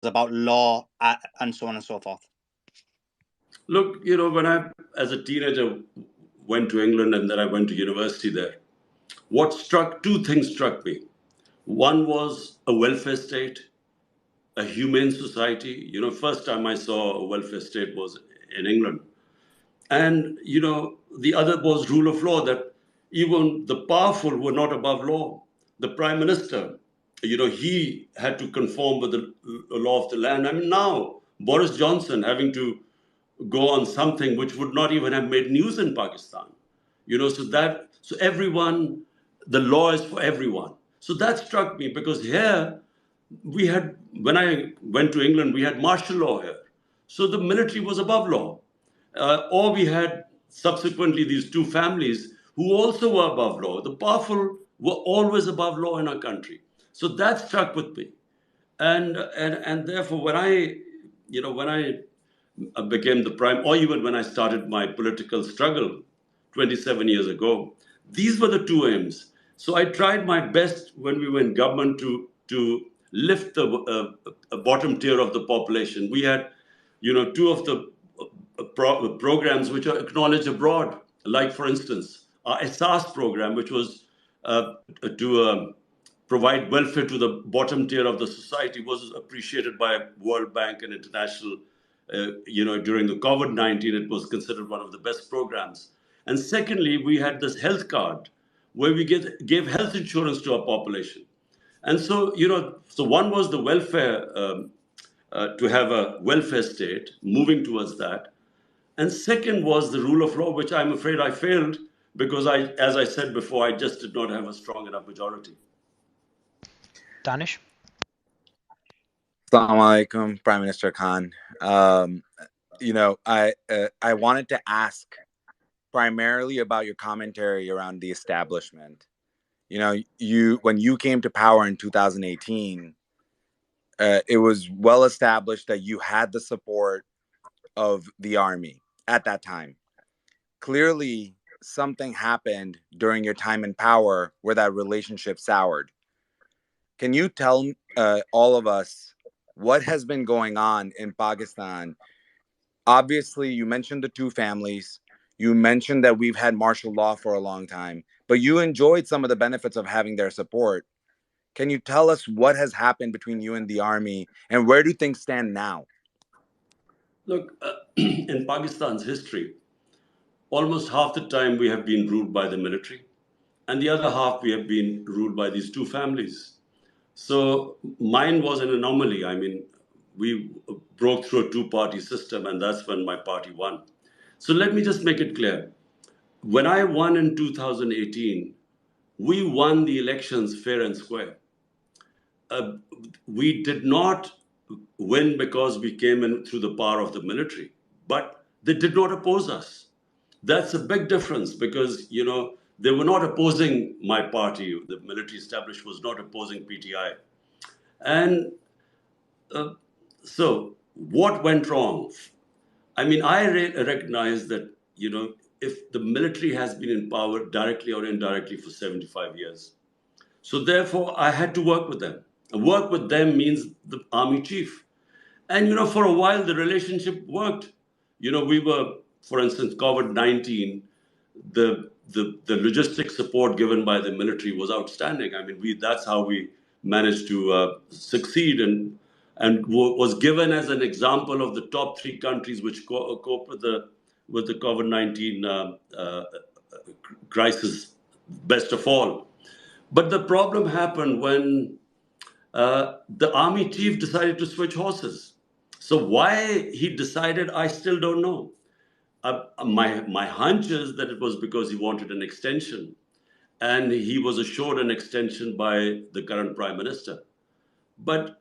about law and so on and so forth? Look, when I, as a teenager, went to England and then I went to university there, two things struck me. One was a welfare state, a humane society. First time I saw a welfare state was in England. And, the other was rule of law, that even the powerful were not above law. The prime minister, he had to conform with the law of the land. I mean, now Boris Johnson having to go on something which would not even have made news in Pakistan. So everyone, the law is for everyone. So that struck me, because here when I went to England, we had martial law here. So the military was above law. Or we had subsequently these two families who also were above law. The powerful were always above law in our country. So that struck with me. And therefore, when I became the prime, or even when I started my political struggle 27 years ago, these were the two aims. So I tried my best when we were in government to lift the bottom tier of the population. We had, two of the programs which are acknowledged abroad, like, for instance, our SARS program, which was to provide welfare to the bottom tier of the society, was appreciated by World Bank and international. During the COVID-19, it was considered one of the best programs. And secondly, we had this health card where we gave health insurance to our population. And so one was the welfare, to have a welfare state, moving towards that. And second was the rule of law, which I'm afraid I failed because as I said before, I just did not have a strong enough majority. Danish? Assalamu alaikum, Prime Minister Khan. I wanted to ask primarily about your commentary around the establishment. When you came to power in 2018, it was well established that you had the support of the army at that time. Clearly, something happened during your time in power where that relationship soured. Can you tell all of us what has been going on in Pakistan? Obviously, you mentioned the two families. You mentioned that we've had martial law for a long time, but you enjoyed some of the benefits of having their support. Can you tell us what has happened between you and the army, and where do things stand now? Look, in Pakistan's history, almost half the time we have been ruled by the military, and the other half we have been ruled by these two families. So mine was an anomaly. I mean, we broke through a two-party system, and that's when my party won. So let me just make it clear. When I won in 2018, we won the elections fair and square. We did not win because we came in through the power of the military, but they did not oppose us. That's a big difference because, they were not opposing my party. The military establishment was not opposing PTI. And so what went wrong? I mean, I recognize that, if the military has been in power directly or indirectly for 75 years. So therefore, I had to work with them. Work with them means the army chief. And, for a while, the relationship worked. We were, for instance, COVID-19, the logistic support given by the military was outstanding. I mean, that's how we managed to succeed and was given as an example of the top three countries which cope with the COVID-19 crisis best of all. But the problem happened when the army chief decided to switch horses. So why he decided, I still don't know. My hunch is that it was because he wanted an extension, and he was assured an extension by the current prime minister. But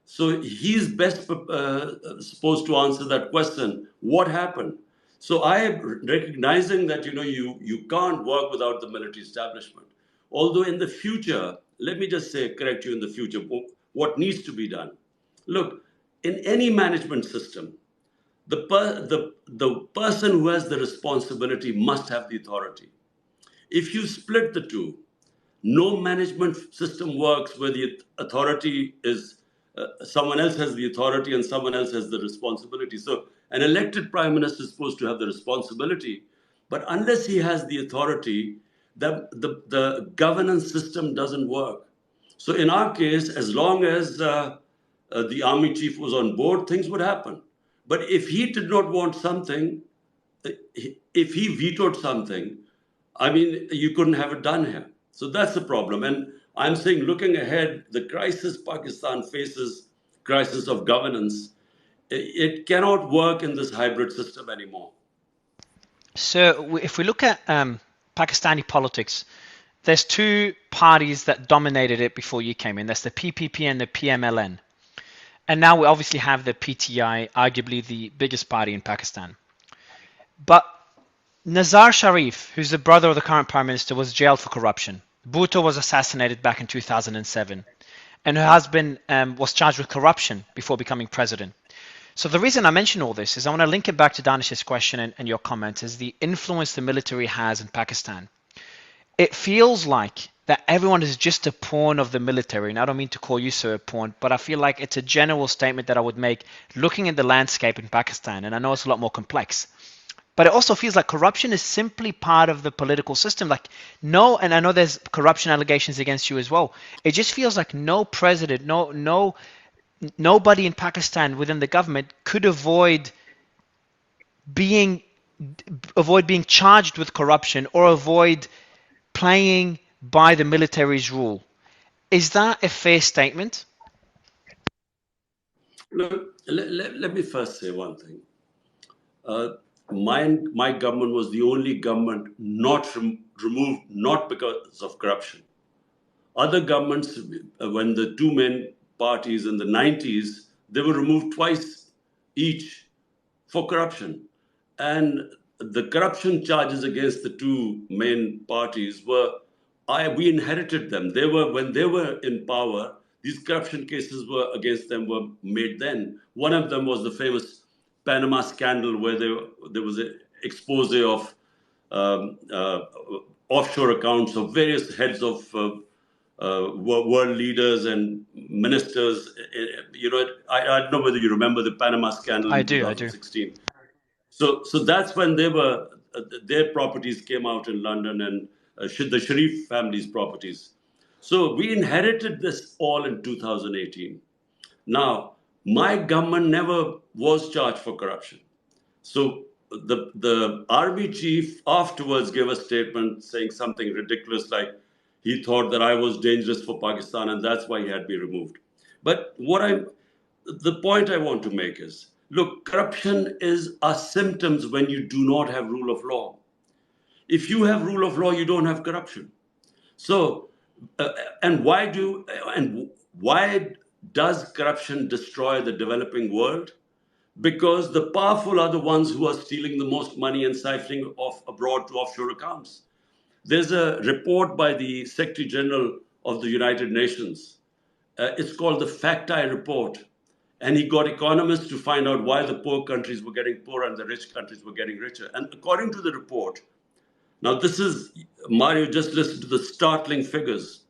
so he's best supposed to answer that question. What happened? So I am recognizing that you can't work without the military establishment. Although in the future, let me just say, correct you in the future, what needs to be done. Look, in any management system, the person who has the responsibility must have the authority. If you split the two, no management system works where the authority is someone else has the authority and someone else has the responsibility. So an elected prime minister is supposed to have the responsibility, but unless he has the authority, the governance system doesn't work. So in our case, as long as the army chief was on board, things would happen. But if he did not want something, if he vetoed something, I mean, you couldn't have it done here. So that's the problem. And I'm saying, looking ahead, the crisis Pakistan faces, crisis of governance, it cannot work in this hybrid system anymore. So if we look at Pakistani politics, there's two parties that dominated it before you came in. That's the PPP and the PMLN. And now we obviously have the PTI, arguably the biggest party in Pakistan. But Nazar Sharif, who's the brother of the current prime minister, was jailed for corruption. Bhutto was assassinated back in 2007, and her husband was charged with corruption before becoming president. So the reason I mention all this is I want to link it back to Danish's question and your comment, is the influence the military has in Pakistan. It feels like that everyone is just a pawn of the military. And I don't mean to call you, sir, a pawn, but I feel like it's a general statement that I would make looking at the landscape in Pakistan. And I know it's a lot more complex. But it also feels like corruption is simply part of the political system. Like no, and I know there's corruption allegations against you as well. It just feels like no president, nobody in Pakistan within the government could avoid being charged with corruption or avoid playing by the military's rule. Is that a fair statement? Look, let me first say one thing. My government was the only government not removed, not because of corruption. Other governments, when the two main parties in the 90s, they were removed twice each for corruption. And the corruption charges against the two main parties we inherited them. When they were in power, these corruption cases against them were made then. One of them was the famous Panama scandal, where there was an expose of offshore accounts of various heads of world leaders and ministers. I don't know whether you remember the Panama scandal in 2016. So that's when their properties came out in London, and the Sharif family's properties. So we inherited this all in 2018. Now, my government never was charged for corruption. So the army chief afterwards gave a statement saying something ridiculous, like he thought that I was dangerous for Pakistan and that's why he had me removed. But the point I want to make is, look, corruption is a symptom when you do not have rule of law. If you have rule of law, you don't have corruption. So, and why does corruption destroy the developing world? Because the powerful are the ones who are stealing the most money and siphoning off abroad to offshore accounts. There's a report by the Secretary General of the United Nations. It's called the FACT-I report. And he got economists to find out why the poor countries were getting poorer and the rich countries were getting richer. And according to the report, now this is, Mario, just listen to the startling figures.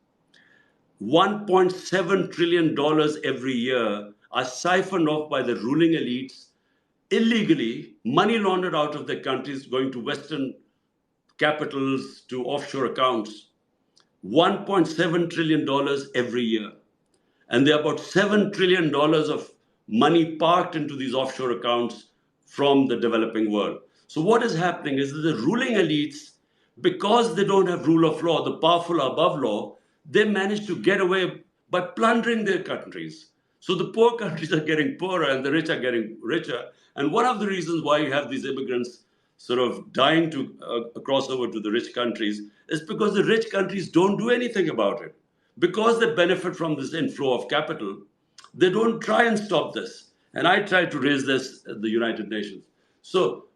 $1.7 trillion every year are siphoned off by the ruling elites illegally, money laundered out of their countries, going to Western capitals, to offshore accounts. $1.7 trillion every year. And there are about $7 trillion of money parked into these offshore accounts from the developing world. So what is happening is that the ruling elites, because they don't have rule of law, the powerful are above law, they manage to get away by plundering their countries. So the poor countries are getting poorer and the rich are getting richer. And one of the reasons why you have these immigrants sort of dying to cross over to the rich countries is because the rich countries don't do anything about it. Because they benefit from this inflow of capital, they don't try and stop this. And I tried to raise this at the United Nations. So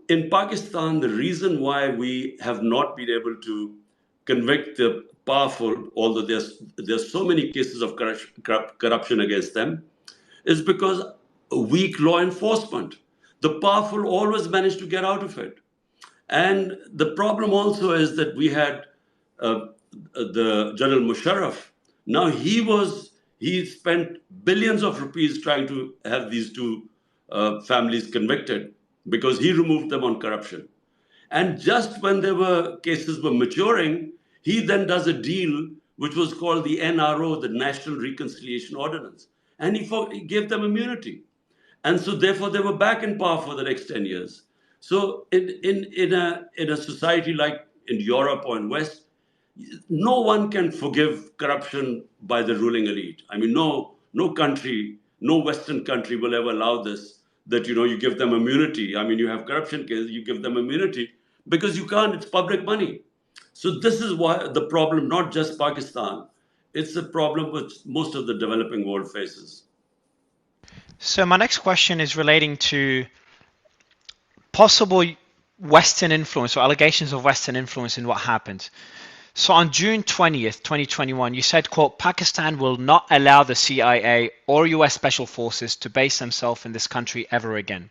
in Pakistan, the reason why we have not been able to convict the powerful, although there's so many cases of corruption against them, is because weak law enforcement. The powerful always manage to get out of it. And the problem also is that we had the General Musharraf. Now he was He spent billions of rupees trying to have these two families convicted because he removed them on corruption. And just when cases were maturing, he then does a deal which was called the NRO, the National Reconciliation Ordinance, and he gave them immunity. And so therefore they were back in power for the next 10 years. So in a society like in Europe or in West, no one can forgive corruption by the ruling elite. I mean, no country, no Western country will ever allow this, that, you give them immunity. I mean, you have corruption cases, you give them immunity because you can't, it's public money. So this is why the problem, not just Pakistan, it's a problem which most of the developing world faces. So my next question is relating to possible Western influence or allegations of Western influence in what happened. So on June 20th, 2021, you said, quote, Pakistan will not allow the CIA or US Special Forces to base themselves in this country ever again.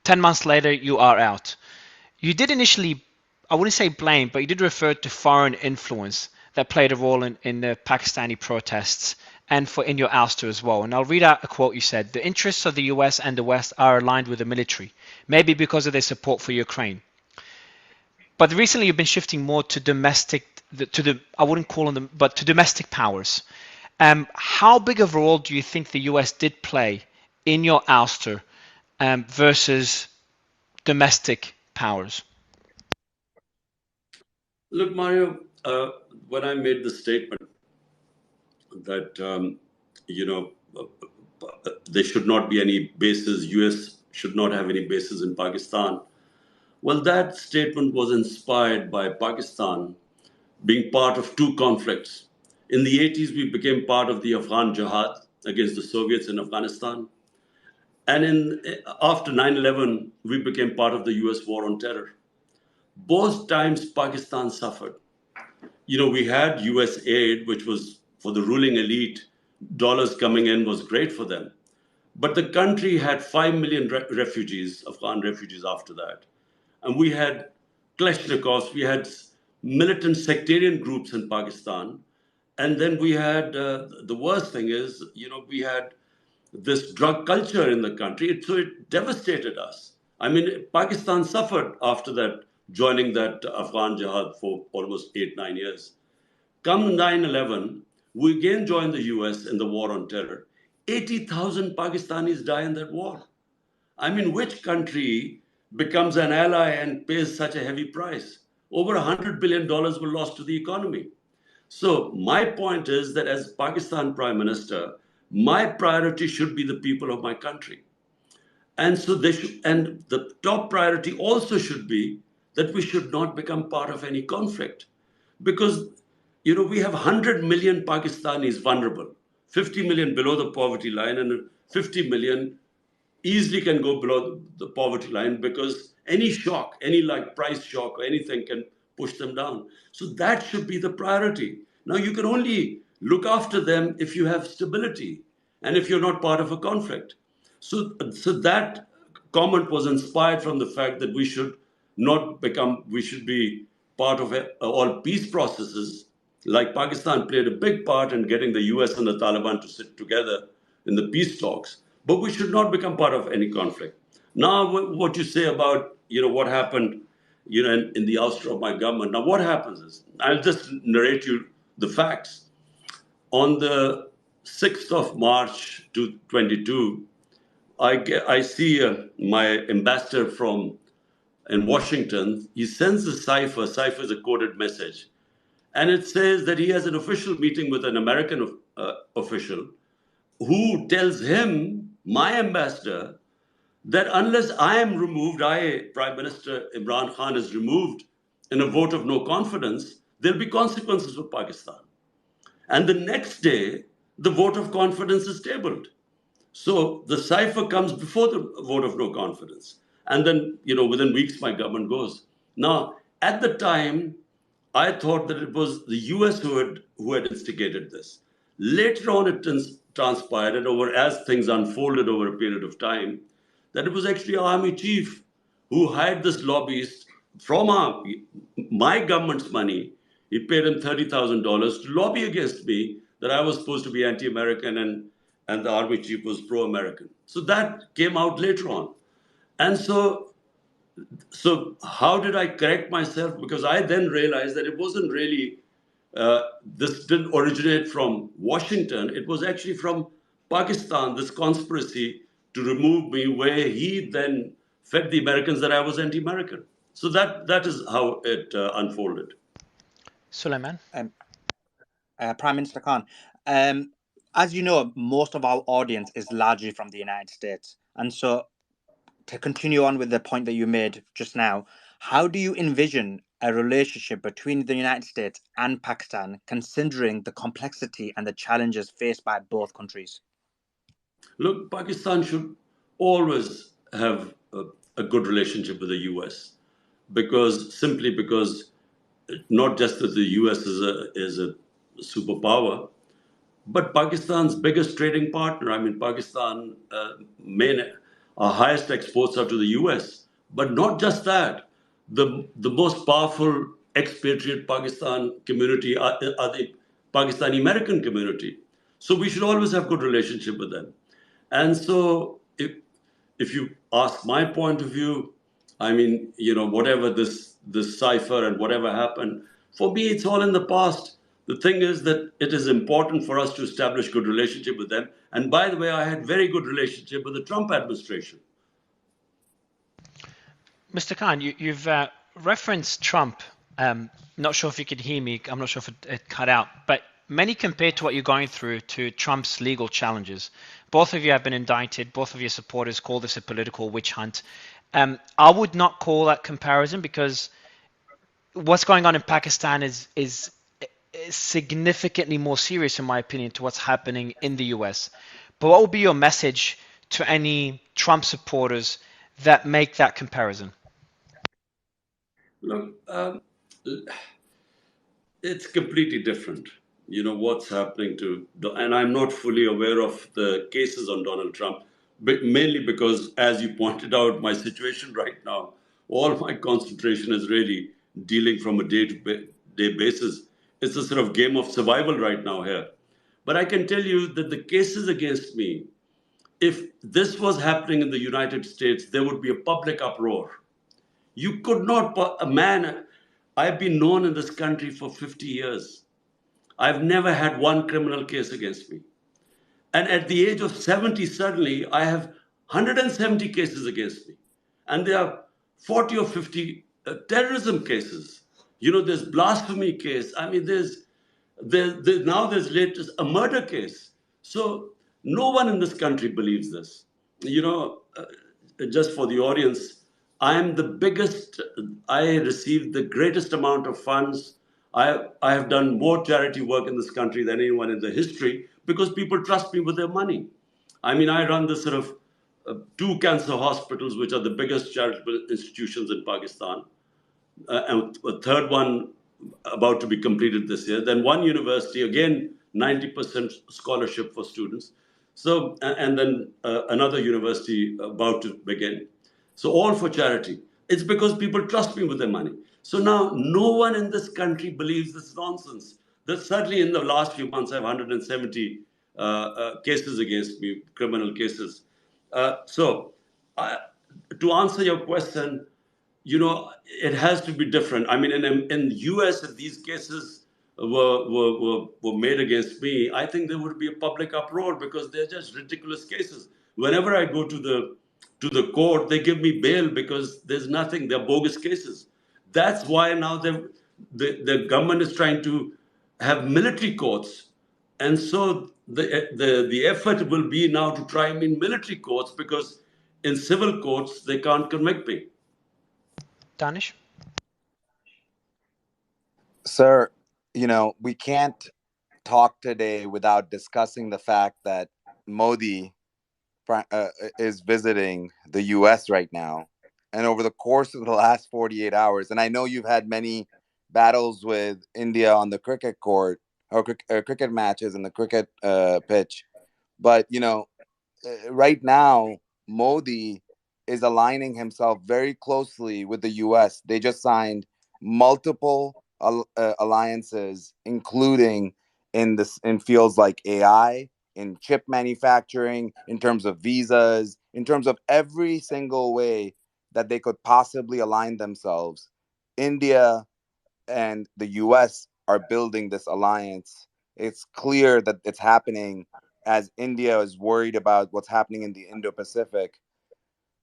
10 months later, you are out. You did initially, I wouldn't say blame, but you did refer to foreign influence that played a role in the Pakistani protests and in your ouster as well. And I'll read out a quote you said. The interests of the US and the West are aligned with the military, maybe because of their support for Ukraine. But recently you've been shifting more to I wouldn't call them, but to domestic powers. How big of a role do you think the US did play in your ouster versus domestic powers? Look, Mario, when I made the statement that, there should not be any bases, US should not have any bases in Pakistan. Well, that statement was inspired by Pakistan being part of two conflicts. In the 80s, we became part of the Afghan Jihad against the Soviets in Afghanistan. And after 9/11, we became part of the US war on terror. Both times, Pakistan suffered. We had US aid, which was for the ruling elite. Dollars coming in was great for them. But the country had 5 million refugees, Afghan refugees after that. And we had Kalashnikovs, we had militant sectarian groups in Pakistan. And then we had, the worst thing is, we had this drug culture in the country. So it devastated us. I mean, Pakistan suffered after that, joining that Afghan Jihad for almost 8-9 years. Come 9/11, we again joined the US in the war on terror. 80,000 Pakistanis die in that war. I mean, which country becomes an ally and pays such a heavy price? Over $100 billion were lost to the economy. So my point is that as Pakistan Prime Minister, my priority should be the people of my country. And so and the top priority also should be that we should not become part of any conflict. Because, we have 100 million Pakistanis vulnerable, 50 million below the poverty line, and 50 million easily can go below the poverty line because any shock, any price shock or anything can push them down. So that should be the priority. Now, you can only look after them if you have stability and if you're not part of a conflict. So that comment was inspired from the fact that we should be part of all peace processes. Like Pakistan played a big part in getting the US and the Taliban to sit together in the peace talks, but we should not become part of any conflict. Now, what you say about, what happened, in the ouster of my government. Now, what happens is, I'll just narrate you the facts. On the 6th of March 2022, I see my ambassador in Washington. He sends a cipher. Cipher is a coded message. And it says that he has an official meeting with an American official who tells him, my ambassador, that unless I am removed, Prime Minister Imran Khan is removed in a vote of no confidence, there'll be consequences for Pakistan. And the next day, the vote of confidence is tabled. So the cipher comes before the vote of no confidence. And then, within weeks, my government goes. Now, at the time, I thought that it was the US who had instigated this. Later on, it transpired as things unfolded over a period of time, that it was actually our army chief who hired this lobbyist from my government's money. He paid him $30,000 to lobby against me that I was supposed to be anti-American and the army chief was pro-American. So that came out later on. And so how did I correct myself? Because I then realized that it wasn't really, this didn't originate from Washington. It was actually from Pakistan, this conspiracy to remove me, where he then fed the Americans that I was anti-American. So that is how it unfolded. Suleiman? Prime Minister Khan, as you know, most of our audience is largely from the United States. And so, to continue on with the point that you made just now, how do you envision a relationship between the United States and Pakistan, considering the complexity and the challenges faced by both countries? Look, Pakistan should always have a good relationship with the US simply because not just that the US is a superpower, but Pakistan's biggest trading partner. I mean, Pakistan main our highest exports are to the US. But not just that, the most powerful expatriate Pakistan community are the Pakistani American community. So we should always have good relationship with them. And so if you ask my point of view, I mean, whatever this cipher and whatever happened, for me, it's all in the past. The thing is that it is important for us to establish good relationship with them. And by the way, I had very good relationship with the Trump administration. Mr. Khan, you've referenced Trump. Not sure if you could hear me. I'm not sure if it cut out. But many compare to what you're going through to Trump's legal challenges. Both of you have been indicted. Both of your supporters call this a political witch hunt. I would not call that comparison because what's going on in Pakistan is significantly more serious, in my opinion, to what's happening in the US. But what would be your message to any Trump supporters that make that comparison? Look, it's completely different. What's happening and I'm not fully aware of the cases on Donald Trump, but mainly because, as you pointed out, my situation right now, all my concentration is really dealing from a day-to-day basis. It's a sort of game of survival right now here. But I can tell you that the cases against me, if this was happening in the United States, there would be a public uproar. You could not, a man, I've been known in this country for 50 years. I've never had one criminal case against me. And at the age of 70, suddenly, I have 170 cases against me. And there are 40 or 50 terrorism cases. There's blasphemy case. I mean, now there's latest a murder case. So no one in this country believes this. Just for the audience, I received the greatest amount of funds. I have done more charity work in this country than anyone in the history because people trust me with their money. I mean, I run this sort of two cancer hospitals, which are the biggest charitable institutions in Pakistan, and a third one about to be completed this year. Then one university, again, 90% scholarship for students. So, and then another university about to begin. So all for charity. It's because people trust me with their money. So now no one in this country believes this nonsense. That certainly in the last few months, I have 170 cases against me, criminal cases. So to answer your question, it has to be different. I mean, in the US, if these cases were made against me, I think there would be a public uproar because they're just ridiculous cases. Whenever I go to the court, they give me bail because there's nothing. They're bogus cases. That's why now the government is trying to have military courts, and so the effort will be now to try me in military courts because in civil courts they can't convict me. Danish? Sir, we can't talk today without discussing the fact that Modi is visiting the US right now. And over the course of the last 48 hours, and I know you've had many battles with India on the cricket court or cricket matches in the cricket pitch. But, right now, Modi is aligning himself very closely with the US. They just signed multiple alliances, including in fields like AI, in chip manufacturing, in terms of visas, in terms of every single way that they could possibly align themselves. India and the US are building this alliance. It's clear that it's happening as India is worried about what's happening in the Indo-Pacific.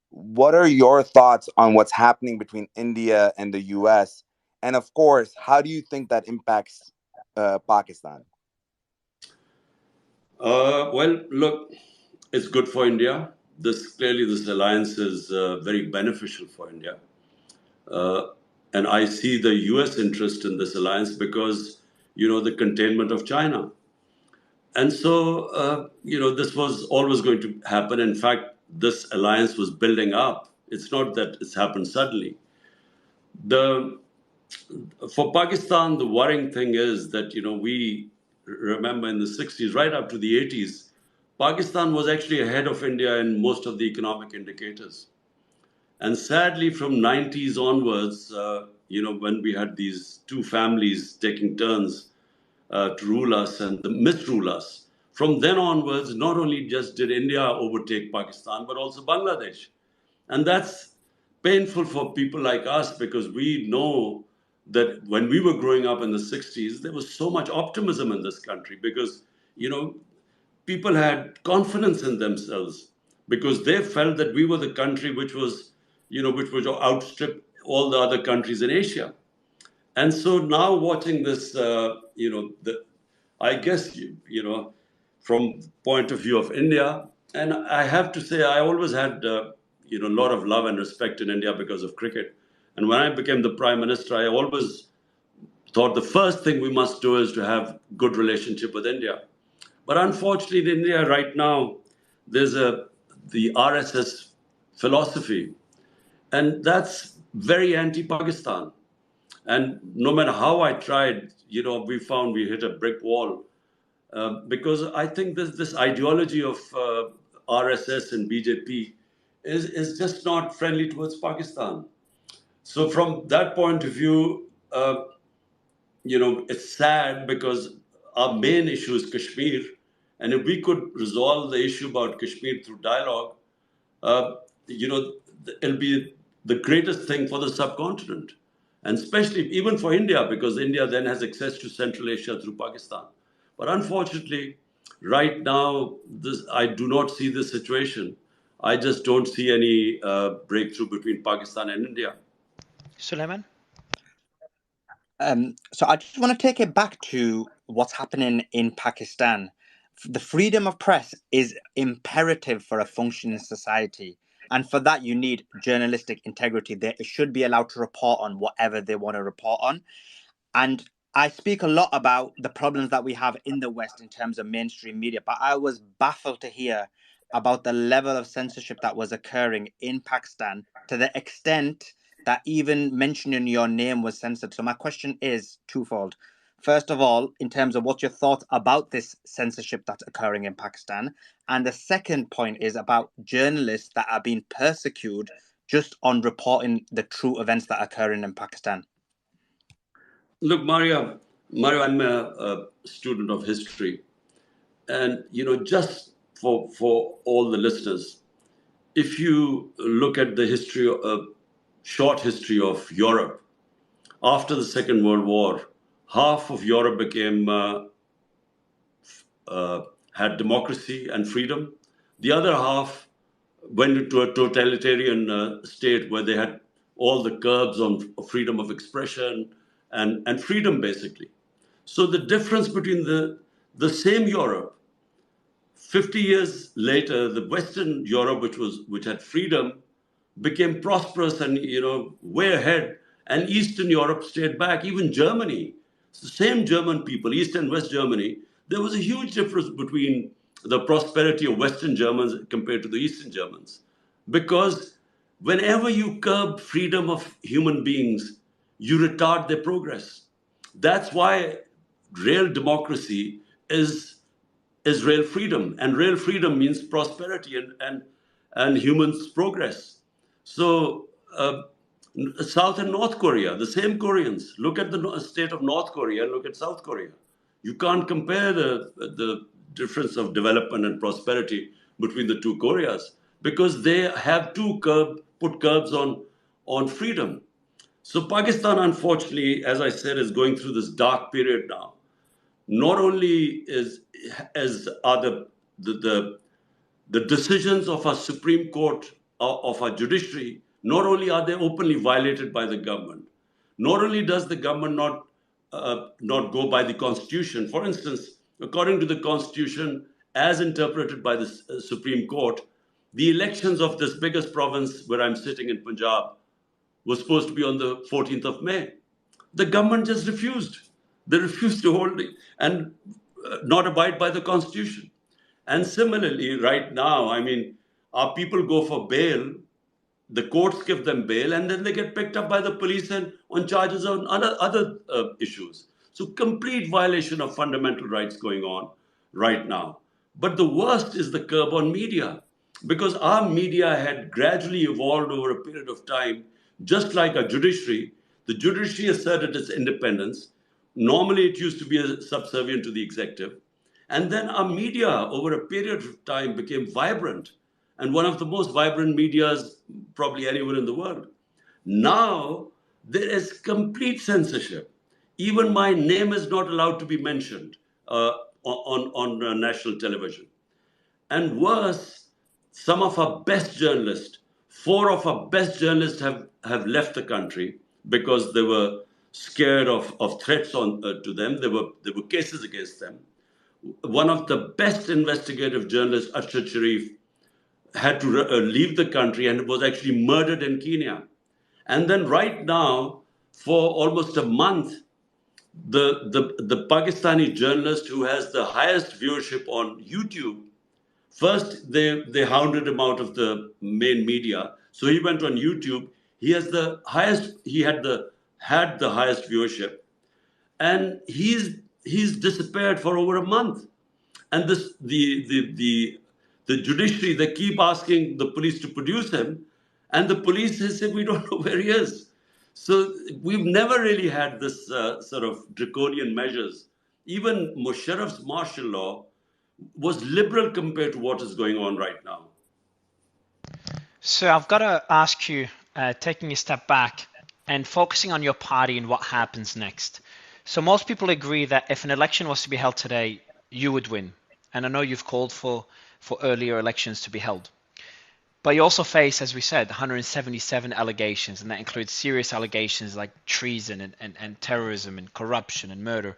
What are your thoughts on what's happening between India and the US? And of course, how do you think that impacts Pakistan? Well, look, it's good for India. This alliance is very beneficial for India. And I see the US interest in this alliance because, the containment of China. And so, this was always going to happen. In fact, this alliance was building up. It's not that it's happened suddenly. The For Pakistan, the worrying thing is that, we remember in the 60s, right up to the 80s, Pakistan was actually ahead of India in most of the economic indicators. And sadly, from 90s onwards, when we had these two families taking turns to rule us and misrule us, from then onwards, not only just did India overtake Pakistan, but also Bangladesh. And that's painful for people like us because we know that when we were growing up in the 60s, there was so much optimism in this country because, people had confidence in themselves because they felt that we were the country which would outstrip all the other countries in Asia. And so now watching this, I guess, from point of view of India, and I have to say, I always had, a lot of love and respect in India because of cricket. And when I became the prime minister, I always thought the first thing we must do is to have good relationship with India. But unfortunately, in India right now, there's the RSS philosophy, and that's very anti-Pakistan. And no matter how I tried, we found we hit a brick wall because I think this ideology of RSS and BJP is just not friendly towards Pakistan. So from that point of view, it's sad because our main issue is Kashmir. And if we could resolve the issue about Kashmir through dialogue, uh, you know, it'll be the greatest thing for the subcontinent. And especially even for India, because India then has access to Central Asia through Pakistan. But unfortunately, right now, I do not see this situation. I just don't see any breakthrough between Pakistan and India. Suleiman? So I just want to take it back to what's happening in Pakistan. The freedom of press is imperative for a functioning society. And for that, you need journalistic integrity. They should be allowed to report on whatever they want to report on. And I speak a lot about the problems that we have in the West in terms of mainstream media, but I was baffled to hear about the level of censorship that was occurring in Pakistan to the extent that even mentioning your name was censored. So my question is twofold. First of all, in terms of what's your thoughts about this censorship that's occurring in Pakistan? And the second point is about journalists that are being persecuted just on reporting the true events that are occurring in Pakistan. Look, Mario, I'm a student of history. And, just for all the listeners, if you look at the short history of Europe, after the Second World War, half of Europe had democracy and freedom. The other half went into a totalitarian state where they had all the curbs on freedom of expression and freedom, basically. So the difference between the same Europe, 50 years later, the Western Europe, which had freedom, became prosperous and way ahead, and Eastern Europe stayed back. Even Germany, it's the same German people, East and West Germany. There was a huge difference between the prosperity of Western Germans compared to the Eastern Germans, because whenever you curb freedom of human beings, you retard their progress. That's why real democracy is real freedom, and real freedom means prosperity and humans progress. So South and North Korea, the same Koreans, look at the state of North Korea and look at South Korea. You can't compare the difference of development and prosperity between the two Koreas because they have put curbs on freedom. So Pakistan, unfortunately, as I said, is going through this dark period now. Not only are the decisions of our Supreme Court, of our judiciary, not only are they openly violated by the government, not only does the government not go by the Constitution. For instance, according to the Constitution, as interpreted by the Supreme Court, the elections of this biggest province where I'm sitting in Punjab was supposed to be on the 14th of May. The government just refused. They refused to hold it and not abide by the Constitution. And similarly, right now, I mean, our people go for bail, the courts give them bail, and then they get picked up by the police and on charges on other issues. So complete violation of fundamental rights going on right now. But the worst is the curb on media, because our media had gradually evolved over a period of time, just like a judiciary. The judiciary asserted its independence. Normally, it used to be subservient to the executive. And then our media, over a period of time, became vibrant, and one of the most vibrant medias probably anywhere in the world. Now, there is complete censorship. Even my name is not allowed to be mentioned on national television. And worse, some of our best journalists, four of our best journalists have left the country because they were scared of threats to them. There were cases against them. One of the best investigative journalists, Ashad Sharif, had to leave the country and was actually murdered in Kenya. And then right now, for almost a month, the Pakistani journalist who has the highest viewership on YouTube, first they hounded him out of the main media. So he went on YouTube. He had the highest viewership. And he's disappeared for over a month. And the judiciary, they keep asking the police to produce him, and the police has said, we don't know where he is. So we've never really had this sort of draconian measures. Even Musharraf's martial law was liberal compared to what is going on right now. So I've got to ask you, taking a step back and focusing on your party and what happens next. So most people agree that if an election was to be held today, you would win. And I know you've called for earlier elections to be held. But you also face, as we said, 177 allegations, and that includes serious allegations like treason and terrorism and corruption and murder.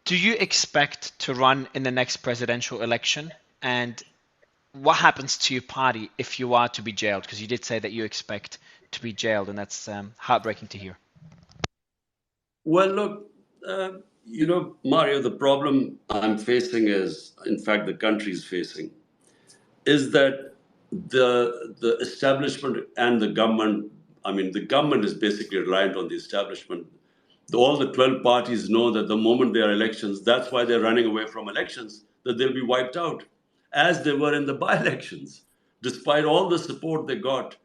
Do you expect to run in the next presidential election? And what happens to your party if you are to be jailed? Because you did say that you expect to be jailed, and that's heartbreaking to hear. Well, look, Mario, the problem I'm facing is, in fact, the country is facing, is that the establishment and the government, I mean, the government is basically reliant on the establishment. All the 12 parties know that the moment there are elections, that's why they're running away from elections, that they'll be wiped out, as they were in the by-elections, despite all the support they got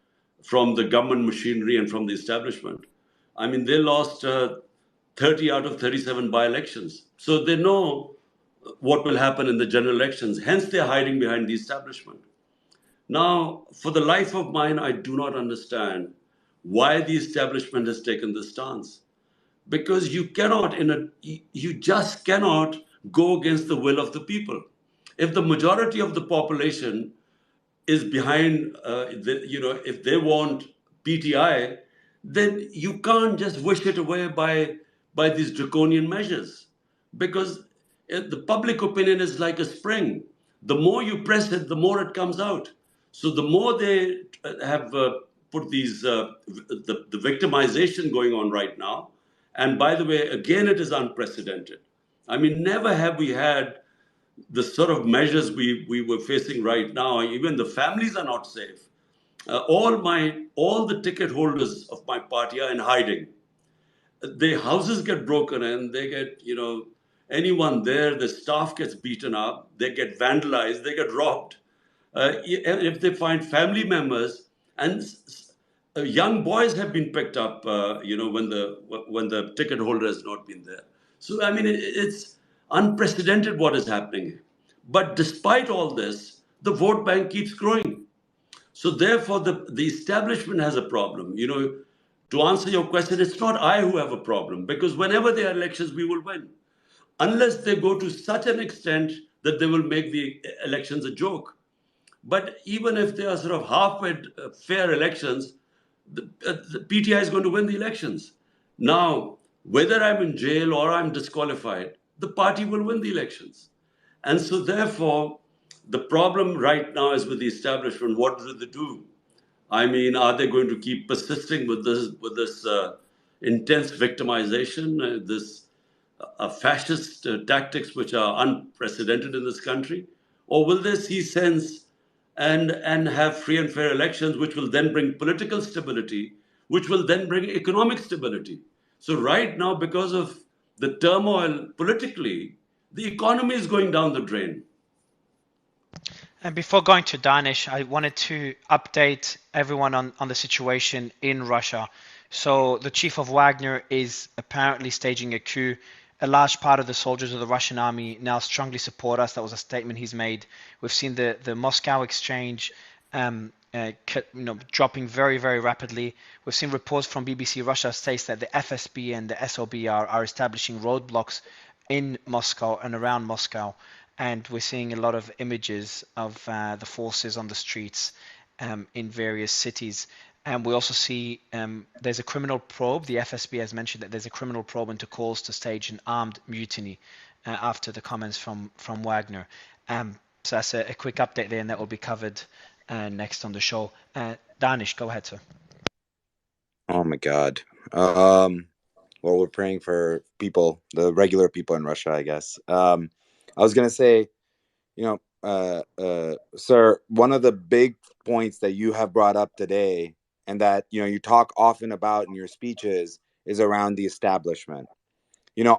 from the government machinery and from the establishment. I mean, they lost 30 out of 37 by-elections. So they know what will happen in the general elections. Hence, they're hiding behind the establishment. Now, for the life of mine, I do not understand why the establishment has taken this stance. Because you just cannot go against the will of the people. If the majority of the population is behind, if they want PTI, then you can't just wish it away by these draconian measures. Because the public opinion is like a spring. The more you press it, the more it comes out. So the more they have put these, the victimization going on right now, and by the way, again, it is unprecedented. I mean, never have we had the sort of measures we were facing right now. Even the families are not safe. All the ticket holders of my party are in hiding. Their houses get broken in, they get, anyone there, the staff gets beaten up, they get vandalized, they get robbed. If they find family members, and young boys have been picked up, when the ticket holder has not been there. So I mean, unprecedented what is happening. But despite all this, the vote bank keeps growing. So therefore, the establishment has a problem. To answer your question, it's not I who have a problem, because whenever there are elections, we will win. Unless they go to such an extent that they will make the elections a joke. But even if they are sort of halfway fair elections, the PTI is going to win the elections. Now, whether I'm in jail or I'm disqualified, the party will win the elections. And so therefore, the problem right now is with the establishment. What do they do? I mean, are they going to keep persisting with this intense victimization, this fascist tactics which are unprecedented in this country? Or will they see sense and have free and fair elections, which will then bring political stability, which will then bring economic stability? So right now, because of the turmoil politically, the economy is going down the drain. And before going to Danish, I wanted to update everyone on the situation in Russia. So the chief of Wagner is apparently staging a coup. A large part of the soldiers of the Russian army now strongly support us. That was a statement he's made. We've seen the Moscow exchange dropping very, very rapidly. We've seen reports from BBC Russia states that the FSB and the SOB are establishing roadblocks in Moscow and around Moscow. And we're seeing a lot of images of the forces on the streets in various cities. And we also see there's a criminal probe. The FSB has mentioned that there's a criminal probe into calls to stage an armed mutiny after the comments from Wagner. So that's a quick update there, and that will be covered next on the show. Danish, go ahead, sir. Oh my God. Well, we're praying for people, the regular people in Russia, I guess. I was going to say, sir, one of the big points that you have brought up today and that, you talk often about in your speeches is around the establishment.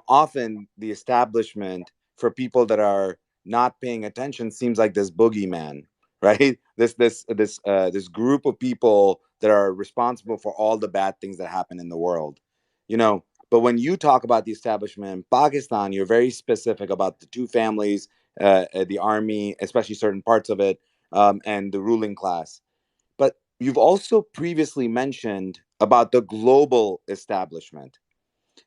Often the establishment for people that are not paying attention seems like this boogeyman, right? This group of people that are responsible for all the bad things that happen in the world, But when you talk about the establishment in Pakistan, you're very specific about the two families, the army, especially certain parts of it, and the ruling class. But you've also previously mentioned about the global establishment.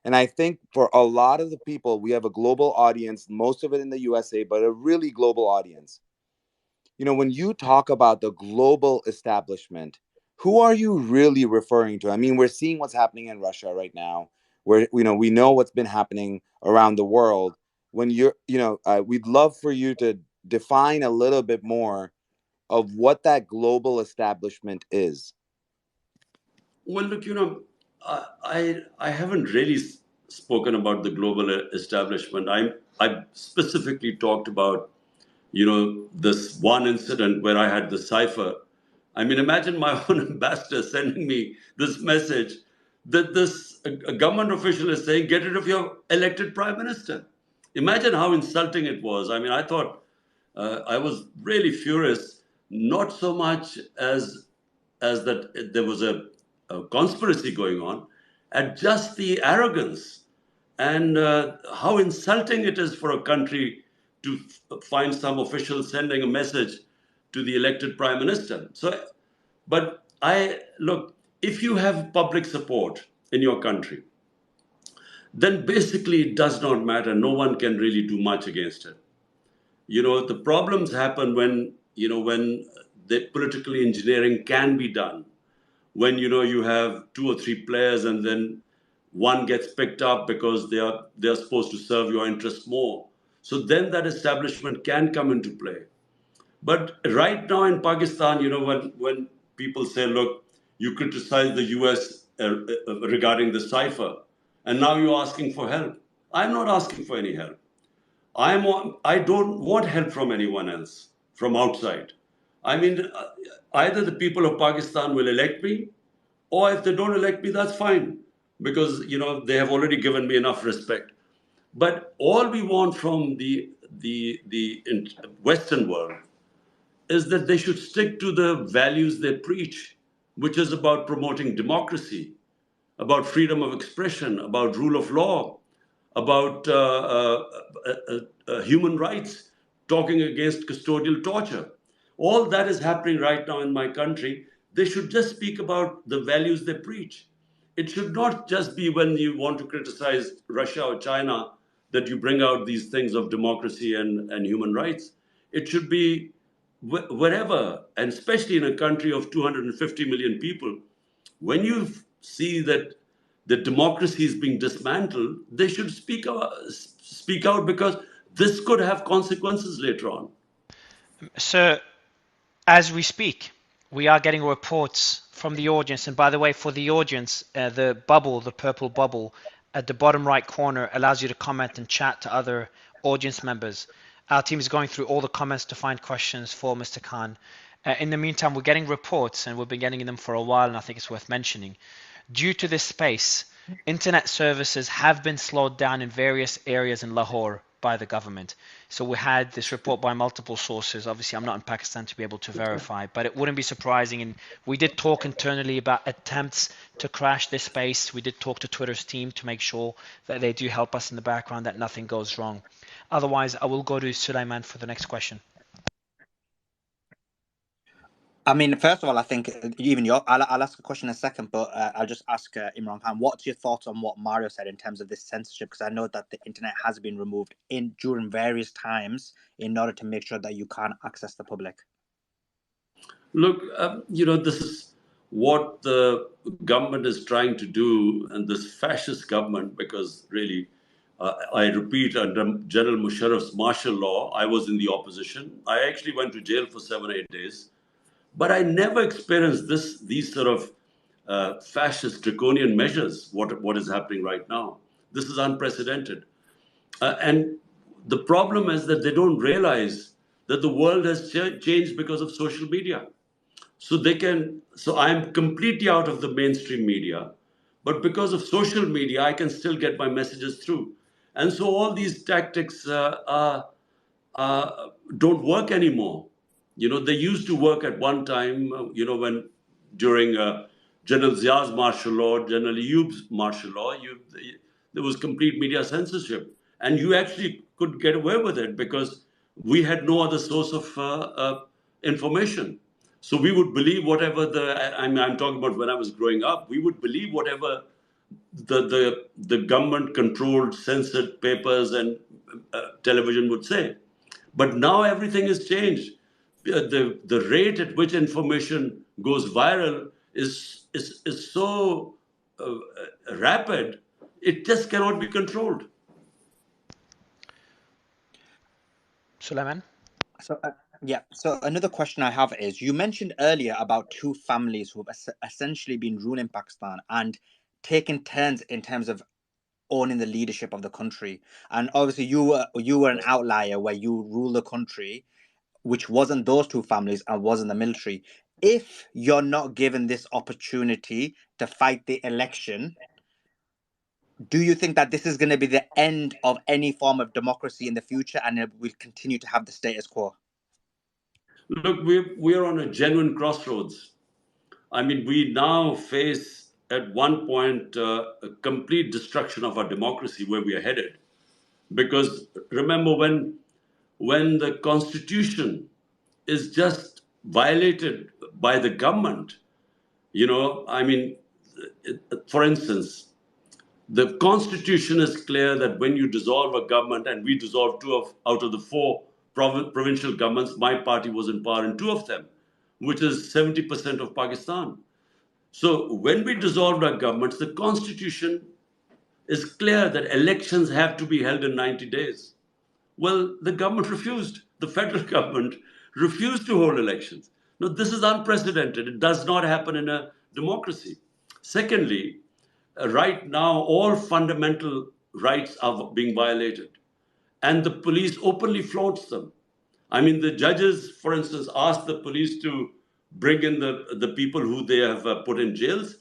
And I think for a lot of the people, we have a global audience, most of it in the USA, but a really global audience. When you talk about the global establishment, who are you really referring to? I mean, we're seeing what's happening in Russia right now, where we know what's been happening around the world. When we'd love for you to define a little bit more of what that global establishment is. Well, look, I haven't really spoken about the global establishment. I specifically talked about, this one incident where I had the cipher. I mean, imagine my own ambassador sending me this message that a government official is saying, get rid of your elected prime minister. Imagine how insulting it was. I mean, I thought I was really furious, not so much as that there was a conspiracy going on, at just the arrogance and how insulting it is for a country to find some official sending a message to the elected prime minister. But look, if you have public support in your country, then basically it does not matter. No one can really do much against it. The problems happen when the political engineering can be done. When you have two or three players and then one gets picked up because they're supposed to serve your interest more. So then that establishment can come into play. But right now in Pakistan, when people say, look, you criticize the US regarding the cipher, and now you're asking for help. I'm not asking for any help. I don't want help from anyone else, from outside. I mean, either the people of Pakistan will elect me, or if they don't elect me, that's fine, because they have already given me enough respect. But all we want from the Western world is that they should stick to the values they preach, which is about promoting democracy, about freedom of expression, about rule of law, about human rights, talking against custodial torture. All that is happening right now in my country. They should just speak about the values they preach. It should not just be when you want to criticize Russia or China that you bring out these things of democracy and human rights. It should be wherever, and especially in a country of 250 million people, when you see that the democracy is being dismantled, they should speak out, because this could have consequences later on. So, as we speak, we are getting reports from the audience. And by the way, for the audience, the bubble, the purple bubble at the bottom right corner allows you to comment and chat to other audience members. Our team is going through all the comments to find questions for Mr. Khan. In the meantime, we're getting reports, and we've been getting them for a while, and I think it's worth mentioning. Due to this space, internet services have been slowed down in various areas in Lahore by the government. So we had this report by multiple sources. Obviously, I'm not in Pakistan to be able to verify, but it wouldn't be surprising. And we did talk internally about attempts to crash this space. We did talk to Twitter's team to make sure that they do help us in the background, that nothing goes wrong. Otherwise, I will go to Sulaiman for the next question. I mean, first of all, I think even I'll ask a question in a second, but I'll just ask Imran Khan, what's your thoughts on what Mario said in terms of this censorship? Because I know that the internet has been removed during various times in order to make sure that you can't access the public. Look, this is what the government is trying to do, and this fascist government, because really, I repeat, under General Musharraf's martial law, I was in the opposition. I actually went to jail for 7-8 days. But I never experienced these sort of fascist draconian measures, what is happening right now. This is unprecedented. And the problem is that they don't realize that the world has changed because of social media. So I'm completely out of the mainstream media, but because of social media, I can still get my messages through. And so all these tactics don't work anymore. They used to work at one time, when during General Zia's martial law, General Ayoub's martial law, there was complete media censorship. And you actually could get away with it because we had no other source of information. So we would believe whatever I'm talking about when I was growing up, we would believe whatever the government-controlled, censored papers and television would say. But now everything has changed. The rate at which information goes viral is so rapid, it just cannot be controlled. Sulaiman? So, So another question I have is, you mentioned earlier about two families who have essentially been ruling Pakistan and taking turns in terms of owning the leadership of the country. And obviously you were an outlier where you rule the country, which wasn't those two families and wasn't the military. If you're not given this opportunity to fight the election, do you think that this is going to be the end of any form of democracy in the future and we'll continue to have the status quo? Look, we are on a genuine crossroads. I mean, we now face at one point a complete destruction of our democracy where we are headed. Because remember, when the Constitution is just violated by the government, for instance, the Constitution is clear that when you dissolve a government, and we dissolved out of the 4 provincial governments, my party was in power in 2 of them, which is 70% of Pakistan. So when we dissolved our governments, the Constitution is clear that elections have to be held in 90 days. Well, the government refused. The federal government refused to hold elections. Now, this is unprecedented. It does not happen in a democracy. Secondly, right now, all fundamental rights are being violated, and the police openly flaunts them. I mean, the judges, for instance, asked the police to bring in the people who they have put in jails.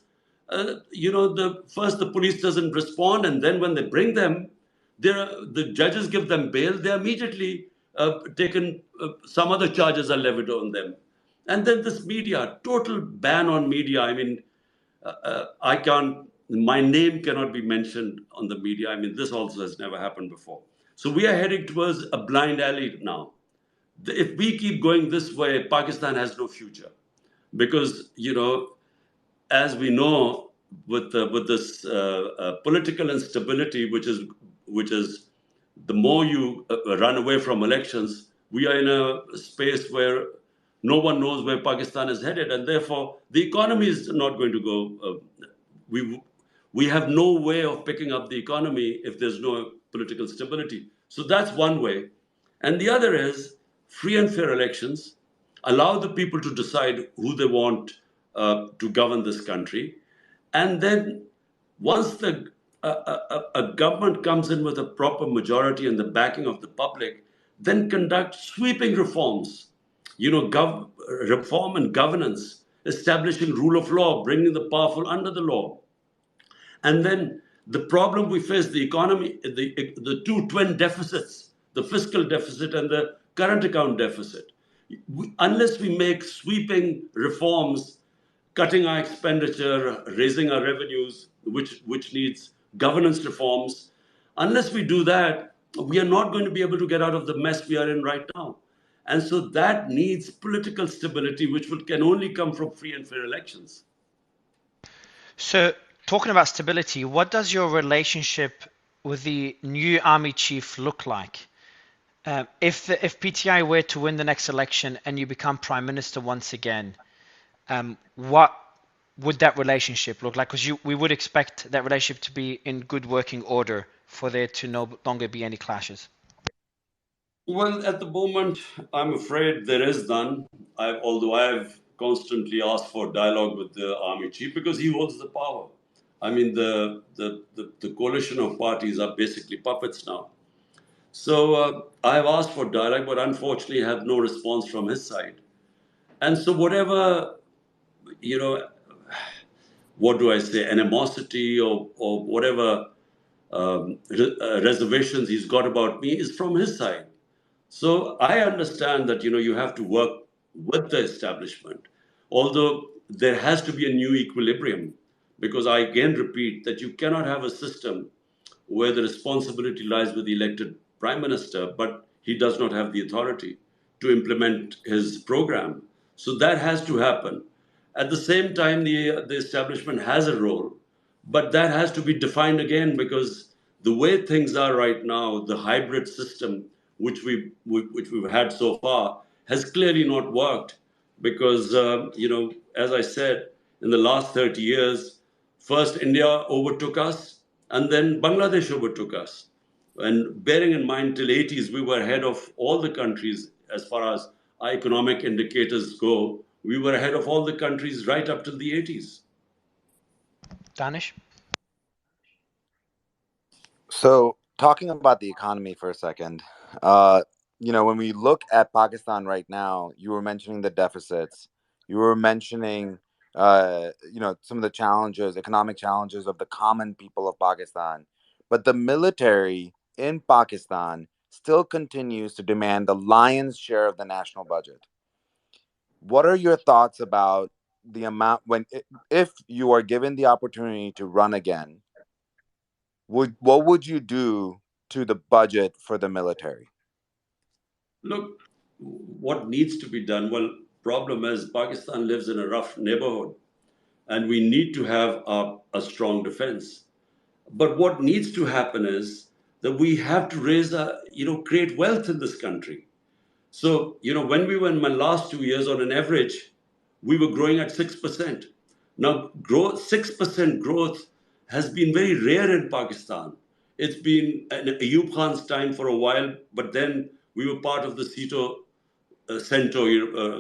First the police doesn't respond, and then when they bring them, the judges give them bail. They're immediately taken. Some other charges are levied on them, and then this media, total ban on media. I mean, I can't my name cannot be mentioned on the media. I mean, this also has never happened before. So we are heading towards a blind alley now. If we keep going this way, Pakistan has no future, because as we know, with this political instability, which is the more you run away from elections, we are in a space where no one knows where Pakistan is headed, and therefore the economy is not going to go. We we have no way of picking up the economy if there's no political stability. So that's one way, and the other is free and fair elections. Allow the people to decide who they want to govern this country, and then once a government comes in with a proper majority and the backing of the public, then conduct sweeping reforms, reform and governance, establishing rule of law, bringing the powerful under the law. And then the problem we face, the economy, the two twin deficits, the fiscal deficit and the current account deficit. Unless we make sweeping reforms, cutting our expenditure, raising our revenues, which needs governance reforms, unless we do that, we are not going to be able to get out of the mess we are in right now. And so that needs political stability, which can only come from free and fair elections. So, talking about stability, what does your relationship with the new army chief look like? If PTI were to win the next election and you become prime minister once again, what would that relationship look like? Because we would expect that relationship to be in good working order for there to no longer be any clashes. Well, at the moment, I'm afraid there is none. Although I've constantly asked for dialogue with the army chief because he holds the power. I mean, the coalition of parties are basically puppets now. So I've asked for dialogue, but unfortunately have no response from his side. And so whatever, what do I say, animosity or whatever reservations he's got about me is from his side. So I understand that you have to work with the establishment, although there has to be a new equilibrium, because I again repeat that you cannot have a system where the responsibility lies with the elected prime minister, but he does not have the authority to implement his program. So that has to happen. At the same time, the establishment has a role, but that has to be defined again, because the way things are right now, the hybrid system which we've had so far has clearly not worked, because as I said, in the last 30 years, first India overtook us, and then Bangladesh overtook us. And bearing in mind, till 80s, we were ahead of all the countries as far as our economic indicators go. We were ahead of all the countries right up till the 80s. Danish? So, talking about the economy for a second, when we look at Pakistan right now, you were mentioning the deficits, you were mentioning, some of the challenges, economic challenges of the common people of Pakistan, but the military in Pakistan still continues to demand the lion's share of the national budget. What are your thoughts about the amount if you are given the opportunity to run again? What would you do to the budget for the military? Look, what needs to be done? Well, problem is Pakistan lives in a rough neighborhood, and we need to have a strong defense. But what needs to happen is that we have to create wealth in this country. So, when we were in my last 2 years, on an average, we were growing at 6%. Now, 6% growth has been very rare in Pakistan. It's been Ayub Khan's time for a while, but then we were part of the CENTO,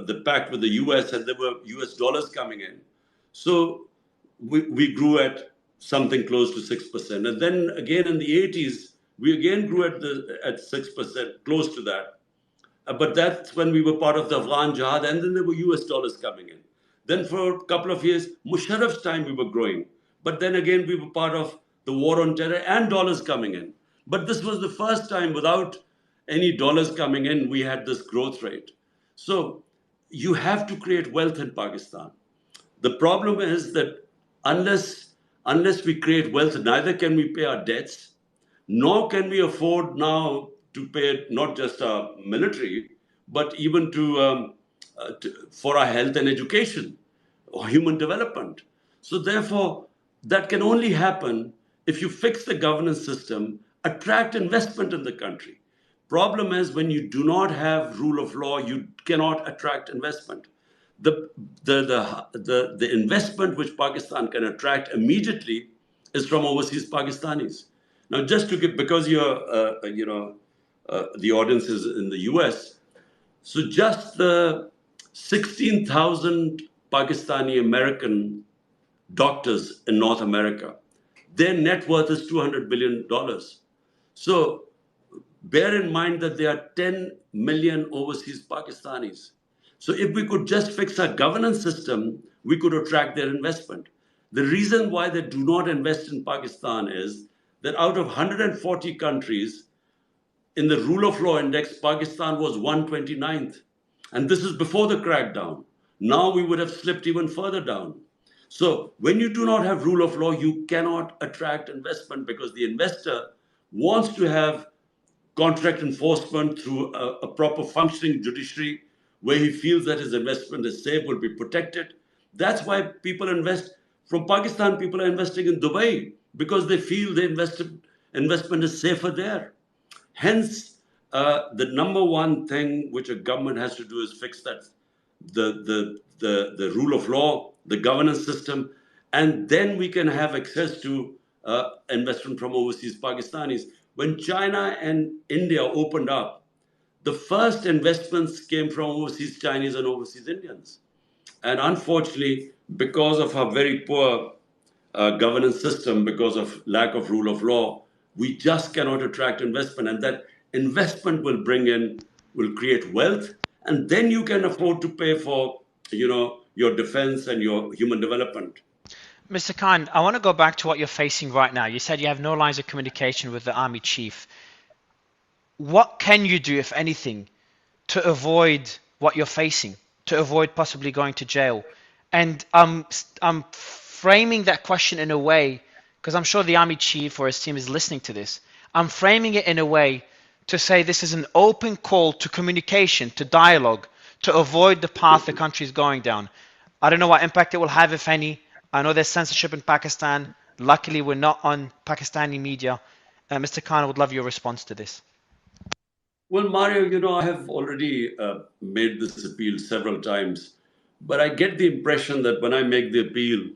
the pact with the US, and there were US dollars coming in. So we grew at something close to 6%. And then again in the 80s, we again grew at 6%, close to that. But that's when we were part of the Afghan Jihad, and then there were US dollars coming in. Then for a couple of years, Musharraf's time, we were growing. But then again, we were part of the war on terror and dollars coming in. But this was the first time without any dollars coming in, we had this growth rate. So you have to create wealth in Pakistan. The problem is that unless unless we create wealth, neither can we pay our debts, nor can we afford now to pay not just our military, but even for our health and education or human development. So therefore, that can only happen if you fix the governance system, attract investment in the country. Problem is, when you do not have rule of law, you cannot attract investment. The investment which Pakistan can attract immediately is from overseas Pakistanis. Now, just to give, because the audience is in the US, so just the 16,000 Pakistani American doctors in North America, their net worth is $200 billion. So bear in mind that there are 10 million overseas Pakistanis. So if we could just fix our governance system, we could attract their investment. The reason why they do not invest in Pakistan is that out of 140 countries, in the rule of law index, Pakistan was 129th. And this is before the crackdown. Now we would have slipped even further down. So when you do not have rule of law, you cannot attract investment because the investor wants to have contract enforcement through a proper functioning judiciary where he feels that his investment is safe, will be protected. That's why people invest. From Pakistan, people are investing in Dubai because they feel the investment is safer there. Hence, the number one thing which a government has to do is fix that the rule of law, the governance system, and then we can have access to investment from overseas Pakistanis. When China and India opened up, the first investments came from overseas Chinese and overseas Indians. And unfortunately, because of our very poor governance system, because of lack of rule of law, we just cannot attract investment. And that investment will create wealth, and then you can afford to pay for, your defense and your human development. Mr. Khan, I want to go back to what you're facing right now. You said you have no lines of communication with the army chief. What can you do, if anything, to avoid what you're facing, to avoid possibly going to jail? And I'm framing that question in a way, because I'm sure the army chief or his team is listening to this. I'm framing it in a way to say this is an open call to communication, to dialogue, to avoid the path the country is going down. I don't know what impact it will have, if any. I know there's censorship in Pakistan. Luckily, we're not on Pakistani media. Mr. Khan, I would love your response to this. Well, Mario, I have already made this appeal several times, but I get the impression that when I make the appeal,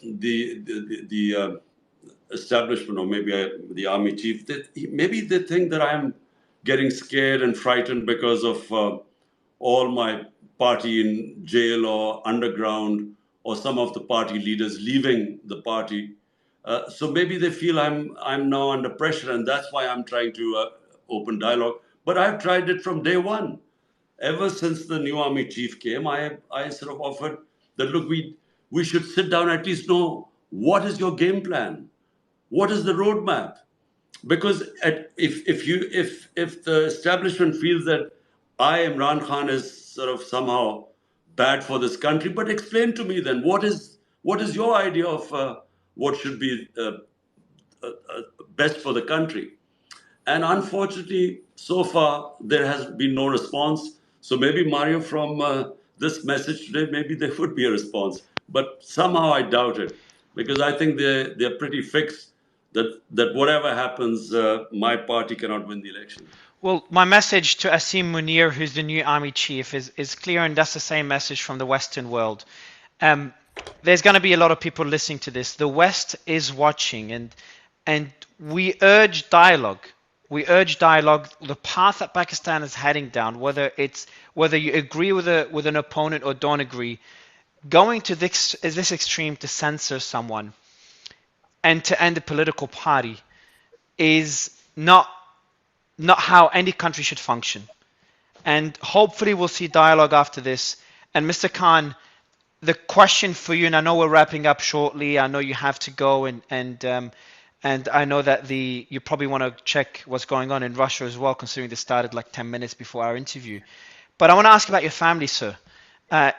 the establishment, or maybe the army chief, maybe they think that I'm getting scared and frightened because of all my party in jail or underground, or some of the party leaders leaving the party. So maybe they feel I'm now under pressure, and that's why I'm trying to open dialogue. But I've tried it from day one. Ever since the new army chief came, I sort of offered that, look, we should sit down, at least know what is your game plan, what is the roadmap. Because if the establishment feels that Imran Khan is sort of somehow bad for this country, but explain to me then what is your idea of what should be best for the country. And unfortunately, so far, there has been no response. So maybe, Mario, from this message today, maybe there would be a response. But somehow I doubt it, because I think they're pretty fixed that whatever happens, my party cannot win the election. Well, my message to Asim Munir, who's the new army chief, is clear, and that's the same message from the Western world. There's going to be a lot of people listening to this. The West is watching, and we urge dialogue. We urge dialogue. The path that Pakistan is heading down, whether you agree with an opponent or don't agree, going to this extreme to censor someone and to end a political party is not how any country should function. And hopefully we'll see dialogue after this. And Mr. Khan, the question for you, and I know we're wrapping up shortly. I know you have to go, and I know that you probably want to check what's going on in Russia as well, considering this started like 10 minutes before our interview. But I want to ask about your family, sir.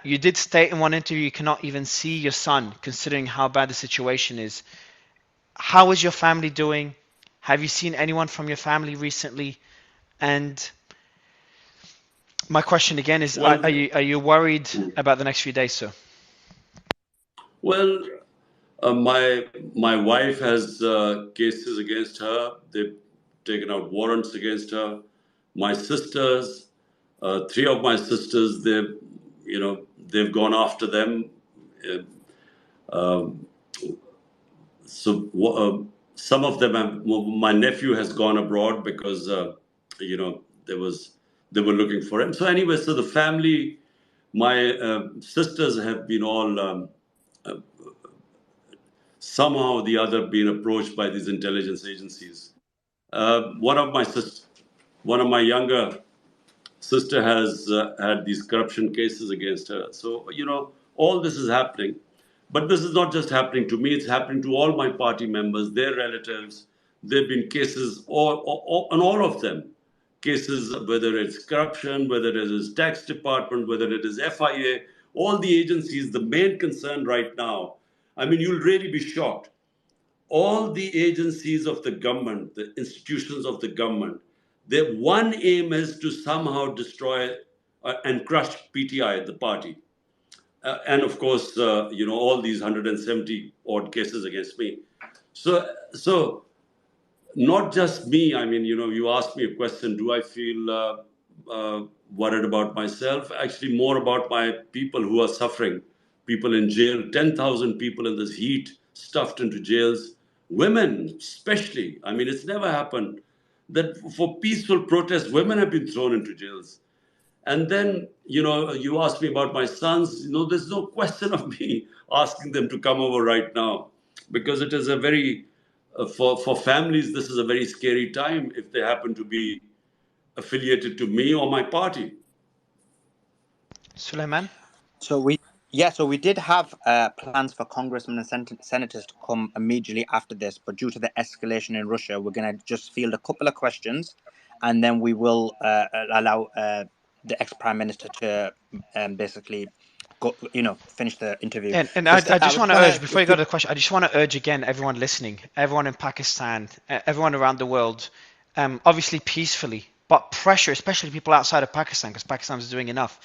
You did state in one interview you cannot even see your son, considering how bad the situation is. How is your family doing? Have you seen anyone from your family recently? And my question again is, Well, are you worried about the next few days, sir? well, my wife has cases against her. They've taken out warrants against her. My sisters, three of my sisters, they've gone after them. Uh, um, some of them have. My nephew has gone abroad because they were looking for him. So anyway, so the family, my sisters have been all. Somehow or the other been approached by these intelligence agencies. One of my younger sister has had these corruption cases against her. So all this is happening, but this is not just happening to me. It's happening to all my party members, their relatives. There've been cases, on all of them, cases whether it's corruption, whether it is tax department, whether it is FIA, all the agencies. The main concern right now, I mean, you'll really be shocked, all the agencies of the government, the institutions of the government, their one aim is to somehow destroy and crush PTI, the party. And of course, all these 170 odd cases against me. So not just me. I mean, you asked me a question, do I feel worried about myself? Actually, more about my people who are suffering, people in jail, 10,000 people in this heat, stuffed into jails, women especially. I mean, it's never happened that for peaceful protests, women have been thrown into jails. And then, you asked me about my sons. There's no question of me asking them to come over right now, because it is a very, for families, this is a very scary time if they happen to be affiliated to me or my party. Suleiman? So we did have plans for congressmen and senators to come immediately after this, but due to the escalation in Russia, we're going to just field a couple of questions, and then we will allow the ex-prime minister to basically go, finish the interview. And So I just want to urge, before you go if to the question, I just want to urge again, everyone listening, everyone in Pakistan, everyone around the world, obviously peacefully, but pressure, especially people outside of Pakistan, because Pakistan is doing enough.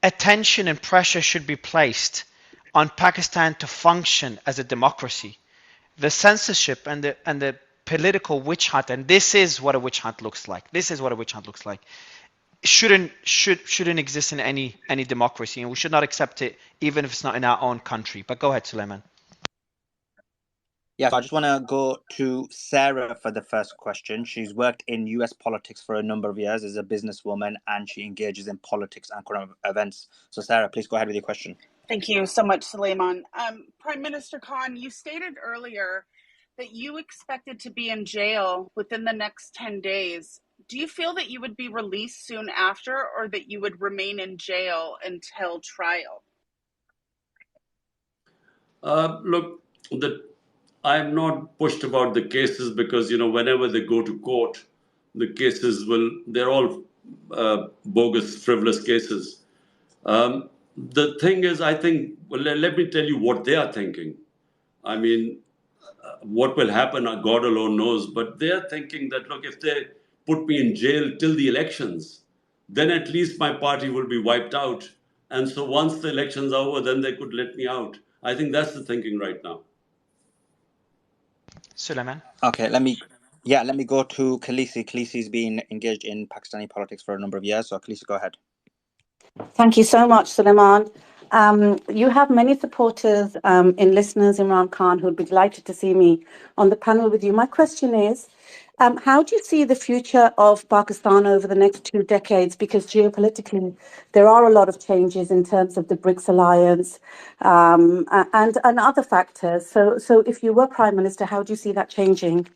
Attention and pressure should be placed on Pakistan to function as a democracy. The censorship and the political witch hunt, and this is what a witch hunt looks like. This is what a witch hunt looks like. Shouldn't exist in any democracy, and we should not accept it, even if it's not in our own country. But go ahead, Suleiman. Yeah, so I just want to go to Sarah for the first question. She's worked in US politics for a number of years as a businesswoman, and she engages in politics and current events. So Sarah, please go ahead with your question. Thank you so much, Suleiman. Prime Minister Khan, you stated earlier that you expected to be in jail within the next 10 days. Do you feel that you would be released soon after, or that you would remain in jail until trial? Look, I'm not pushed about the cases because, whenever they go to court, the cases they're all bogus, frivolous cases. The thing is, I think, let me tell you what they are thinking. I mean, what will happen, God alone knows, but they're thinking that, look, if they put me in jail till the elections, then at least my party will be wiped out. And so once the elections are over, then they could let me out. I think that's the thinking right now. Suleiman? Okay, let me go to Khaleesi. Khaleesi's been engaged in Pakistani politics for a number of years, so Khaleesi, go ahead. Thank you so much, Suleiman. You have many supporters in listeners, Imran Khan, who would be delighted to see me on the panel with you. My question is, how do you see the future of Pakistan over the next 2 decades? Because geopolitically, there are a lot of changes in terms of the BRICS alliance and other factors. So if you were Prime Minister, how do you see that changing?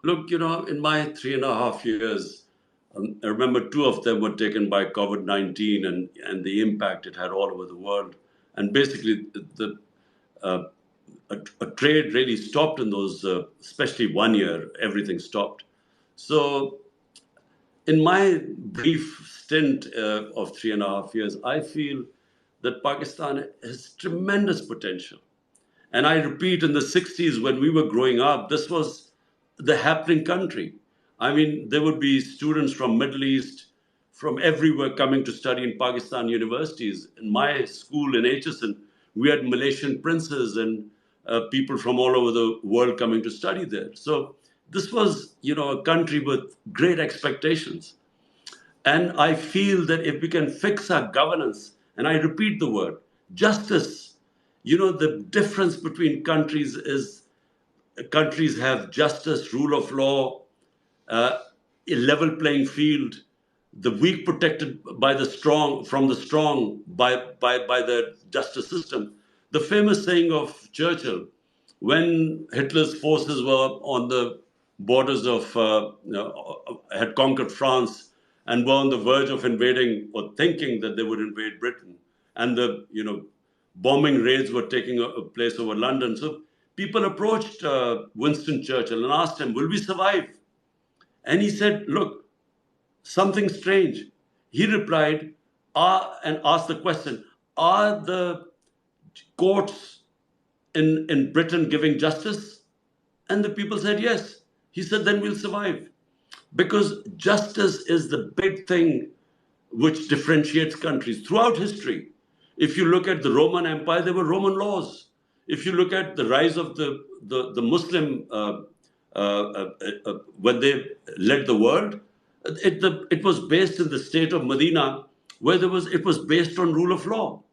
Look, in my 3.5 years, I remember 2 of them were taken by COVID-19 and the impact it had all over the world. And basically, a trade really stopped in those, especially 1 year, everything stopped. So in my brief stint of 3.5 years, I feel that Pakistan has tremendous potential. And I repeat, in the 60s, when we were growing up, this was the happening country. I mean, there would be students from Middle East, from everywhere coming to study in Pakistan universities. In my school in HSN, we had Malaysian princes and people from all over the world coming to study there. So this was, a country with great expectations. And I feel that if we can fix our governance, and I repeat the word, justice, the difference between countries is countries have justice, rule of law, a level playing field, the weak protected by the strong from the strong by the justice system. The famous saying of Churchill, when Hitler's forces were on the borders of had conquered France and were on the verge of invading or thinking that they would invade Britain, and the bombing raids were taking place over London. So people approached Winston Churchill and asked him, "Will we survive?" And he said, "Look, something strange." He replied, and asked the question, "Are the courts in Britain giving justice?" And the people said, "Yes." He said, "Then we'll survive." Because justice is the big thing which differentiates countries throughout history. If you look at the Roman Empire, there were Roman laws. If you look at the rise of the Muslim, when they led the world, it was based in the state of Medina, where it was based on rule of law.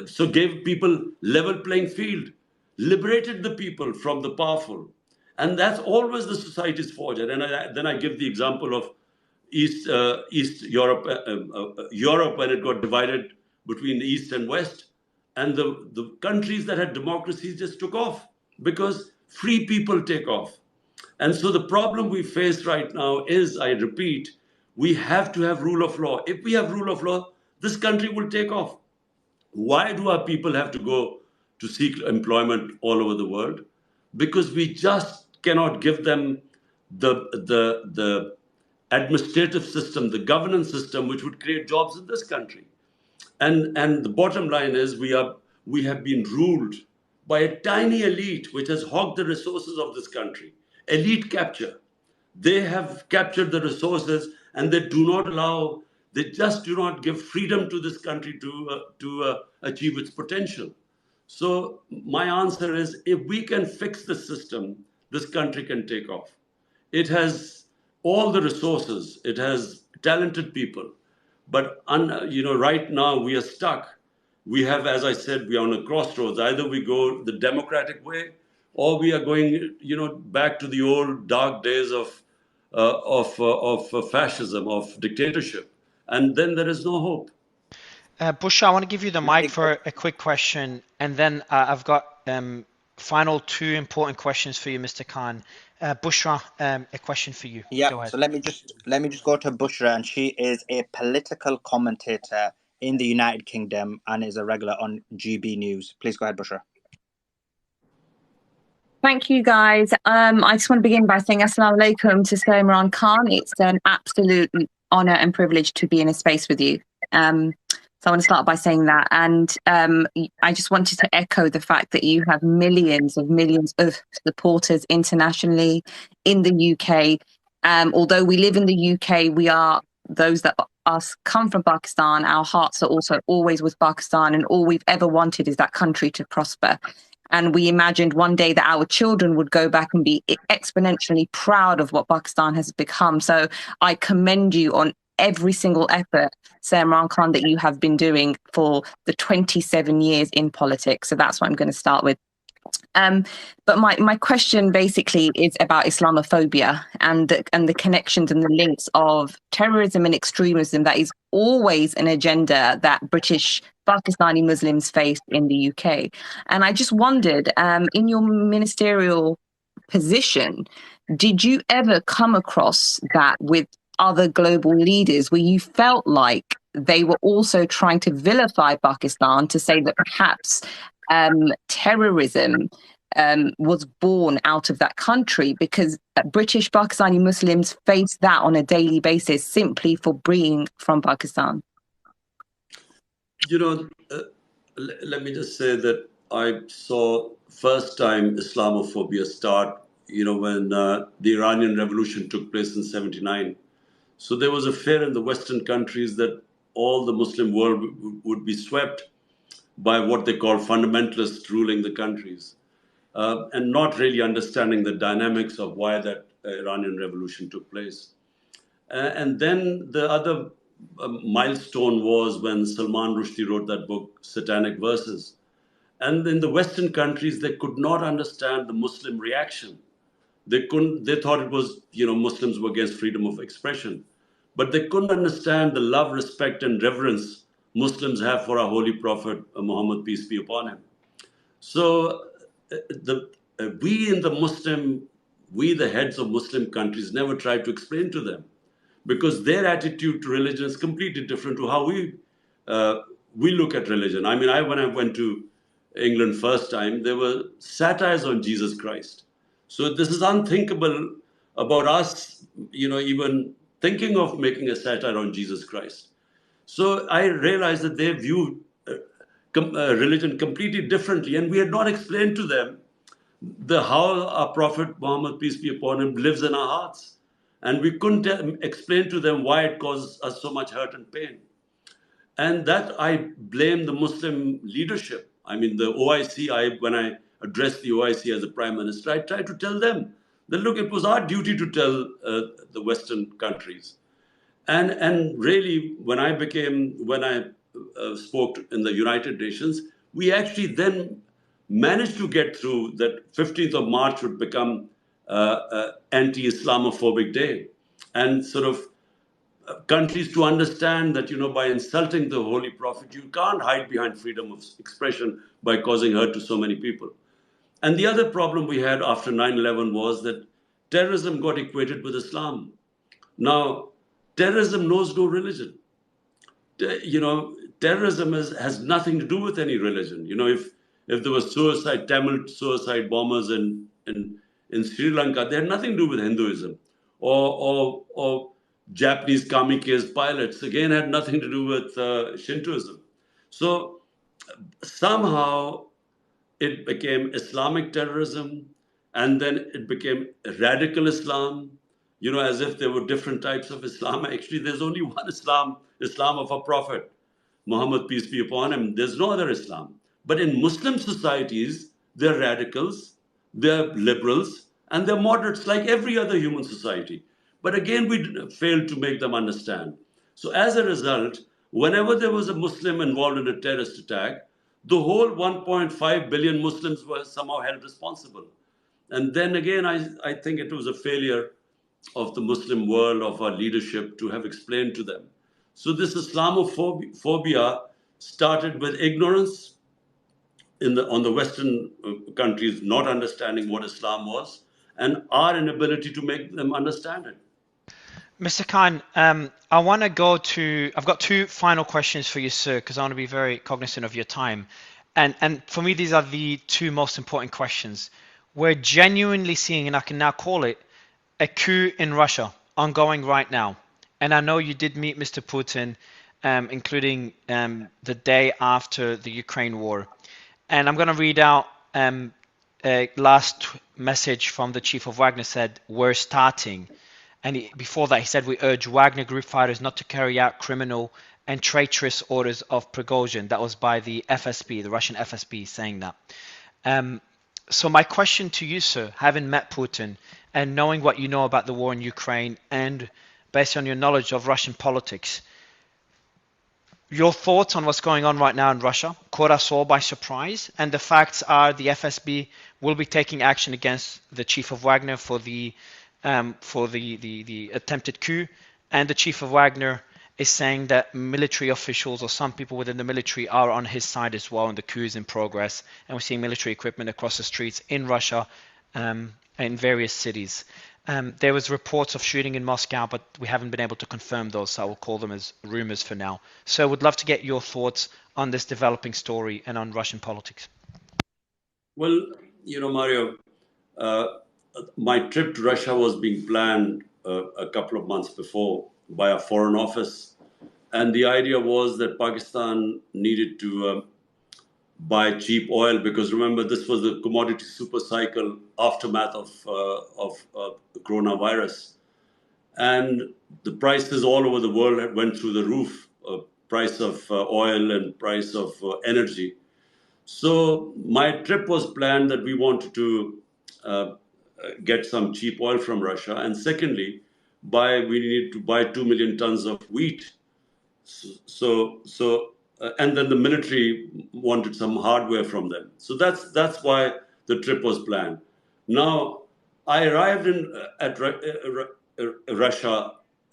So gave people level playing field, liberated the people from the powerful. And that's always the society's fortune. And then I give the example of East Europe, Europe when it got divided between the East and West. And the countries that had democracies just took off because free people take off. And so the problem we face right now is, I repeat, we have to have rule of law. If we have rule of law, this country will take off. Why do our people have to go to seek employment all over the world? Because we just cannot give them the administrative system, the governance system, which would create jobs in this country. And the bottom line is we have been ruled by a tiny elite which has hogged the resources of this country. Elite capture. They have captured the resources and they just do not give freedom to this country to achieve its potential. So my answer is, if we can fix the system, this country can take off. It has all the resources. It has talented people. But right now we are stuck. We have, as I said, we are on a crossroads. Either we go the democratic way, or we are going, back to the old dark days of fascism, of dictatorship, and then there is no hope. Bushra, I want to give you the mic for a quick question, and then I've got final two important questions for you, Mr. Khan. Bushra, a question for you. Yeah. Go ahead. So let me just go to Bushra, and she is a political commentator in the United Kingdom and is a regular on GB News. Please go ahead, Bushra. Thank you, guys. I just want to begin by saying Assalamu alaikum to Sir Imran Khan. It's an absolute honor and privilege to be in a space with you. So I want to start by saying that. And I just wanted to echo the fact that you have millions of supporters internationally in the UK. Although we live in the UK, we are those that come from Pakistan. Our hearts are also always with Pakistan, and all we've ever wanted is that country to prosper. And we imagined one day that our children would go back and be exponentially proud of what Pakistan has become. So I commend you on every single effort, Sir Imran Khan, that you have been doing for the 27 years in politics. So that's what I'm going to start with. But my question basically is about Islamophobia and the connections and the links of terrorism and extremism that is always an agenda that British Pakistani Muslims face in the UK. And I just wondered, in your ministerial position, did you ever come across that with other global leaders where you felt like they were also trying to vilify Pakistan to say that perhaps terrorism was born out of that country, because British Pakistani Muslims face that on a daily basis simply for being from Pakistan? You know, let me just say that I saw first time Islamophobia start, when the Iranian Revolution took place in 79. So there was a fear in the Western countries that all the Muslim world would be swept by what they call fundamentalists ruling the countries, and not really understanding the dynamics of why that Iranian Revolution took place. And then the other milestone was when Salman Rushdie wrote that book, Satanic Verses. And in the Western countries, they could not understand the Muslim reaction. They thought it was, Muslims were against freedom of expression. But they couldn't understand the love, respect, and reverence Muslims have for our holy prophet, Muhammad, peace be upon him. So the we, the heads of Muslim countries, never tried to explain to them, because their attitude to religion is completely different to how we look at religion. I mean, when I went to England first time, there were satires on Jesus Christ. So this is unthinkable about us, even thinking of making a satire on Jesus Christ. So I realized that they view religion completely differently, and we had not explained to them how our Prophet Muhammad, peace be upon him, lives in our hearts. And we couldn't explain to them why it causes us so much hurt and pain. And that I blame the Muslim leadership. I mean, the OIC, when I addressed the OIC as a prime minister, I tried to tell them that, look, it was our duty to tell the Western countries. And really, when I spoke in the United Nations, we actually then managed to get through that 15th of March would become anti-Islamophobic day, and sort of countries to understand that, by insulting the Holy Prophet, you can't hide behind freedom of expression by causing hurt to so many people. And the other problem we had after 9/11 was that terrorism got equated with Islam. Now, terrorism knows no religion. Terrorism has nothing to do with any religion. If there was Tamil suicide bombers in Sri Lanka, they had nothing to do with Hinduism, or Japanese kamikaze pilots again had nothing to do with Shintoism. So somehow it became Islamic terrorism, and then it became radical Islam, as if there were different types of Islam. Actually, there's only one Islam, Islam of our Prophet, Muhammad, peace be upon him. There's no other Islam. But in Muslim societies, they're radicals, they're liberals, and they're moderates like every other human society. But again, we failed to make them understand. So as a result, whenever there was a Muslim involved in a terrorist attack, the whole 1.5 billion Muslims were somehow held responsible. And then again, I think it was a failure of the Muslim world, of our leadership, to have explained to them. So this Islamophobia started with ignorance on the Western countries not understanding what Islam was, and our inability to make them understand it. Mr. Khan, I want to go to, I've got two final questions for you, sir, because I want to be very cognizant of your time. And for me, these are the two most important questions. We're genuinely seeing, and I can now call it, a coup in Russia ongoing right now. And I know you did meet Mr. Putin, including the day after the Ukraine war. And I'm going to read out a last message from the chief of Wagner. Said, we're starting. And before that, he said, we urge Wagner group fighters not to carry out criminal and traitorous orders of Prigozhin. That was by the FSB, the Russian FSB, saying that. So my question to you, sir, having met Putin and knowing what you know about the war in Ukraine and based on your knowledge of Russian politics, your thoughts on what's going on right now in Russia caught us all by surprise. And the facts are the FSB will be taking action against the chief of Wagner for the attempted coup, and the chief of Wagner is saying that military officials or some people within the military are on his side as well, and the coup is in progress, and we're seeing military equipment across the streets in Russia, in various cities. There was reports of shooting in Moscow, but we haven't been able to confirm those, so I will call them as rumors for now. So I would love to get your thoughts on this developing story and on Russian politics. Well, Mario, uh, my trip to Russia was being planned a couple of months before by our foreign office. And the idea was that Pakistan needed to buy cheap oil because remember, this was the commodity super cycle aftermath of the coronavirus. And the prices all over the world had went through the roof, price of oil and price of energy. So my trip was planned that we wanted to uh, get some cheap oil from Russia, and secondly, we need to buy 2 million tons of wheat. And then the military wanted some hardware from them. So that's why the trip was planned. Now I arrived in Russia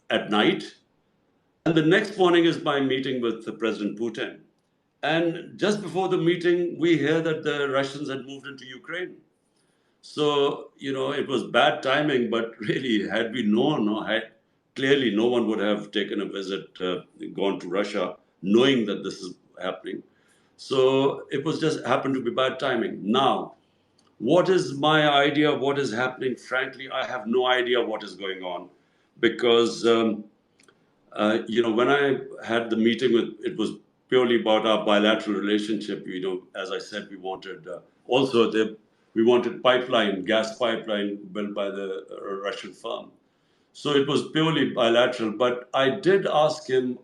at night, and the next morning is my meeting with President Putin. And just before the meeting, we hear that the Russians had moved into Ukraine. So, it was bad timing, but really, had we known, clearly no one would have taken a visit, gone to Russia, knowing that this is happening. So it was just happened to be bad timing. Now, what is my idea of what is happening? Frankly, I have no idea what is going on because when I had the meeting it was purely about our bilateral relationship. As I said, we wanted we wanted gas pipeline built by the Russian firm. So it was purely bilateral. But I did ask him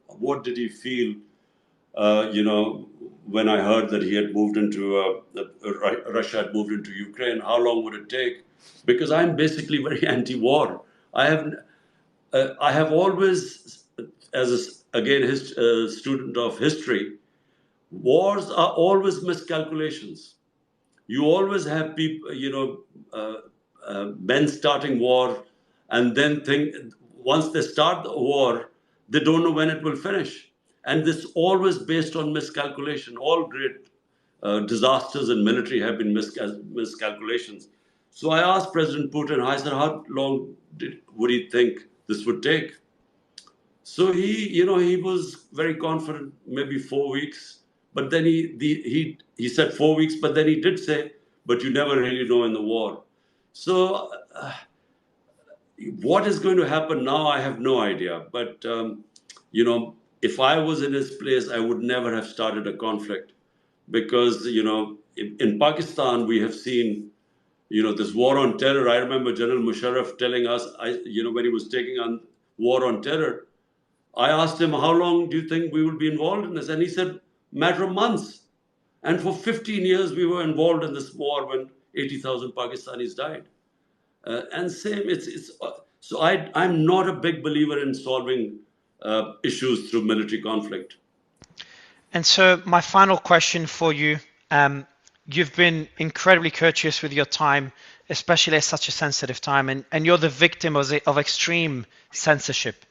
what did he feel, when I heard that he had moved into Russia had moved into Ukraine. How long would it take? Because I'm basically very anti-war. I have always, again, a student of history, wars are always miscalculations. You always have people, men starting war, and then once they start the war, they don't know when it will finish. And this always based on miscalculation. All great disasters in military have been miscalculations. So I asked President Putin, I said, how long would he think this would take? So he was very confident, maybe 4 weeks. But then he said 4 weeks, but then he did say, but you never really know in the war. So what is going to happen now, I have no idea. But, if I was in his place, I would never have started a conflict. Because, in Pakistan, we have seen, this war on terror. I remember General Musharraf telling us, when he was taking on war on terror, I asked him, how long do you think we will be involved in this? And he said, matter of months. And for 15 years, we were involved in this war when 80,000 Pakistanis died. And same, so I'm not a big believer in solving issues through military conflict. And so my final question for you, you've been incredibly courteous with your time, especially at such a sensitive time, and you're the victim of extreme censorship.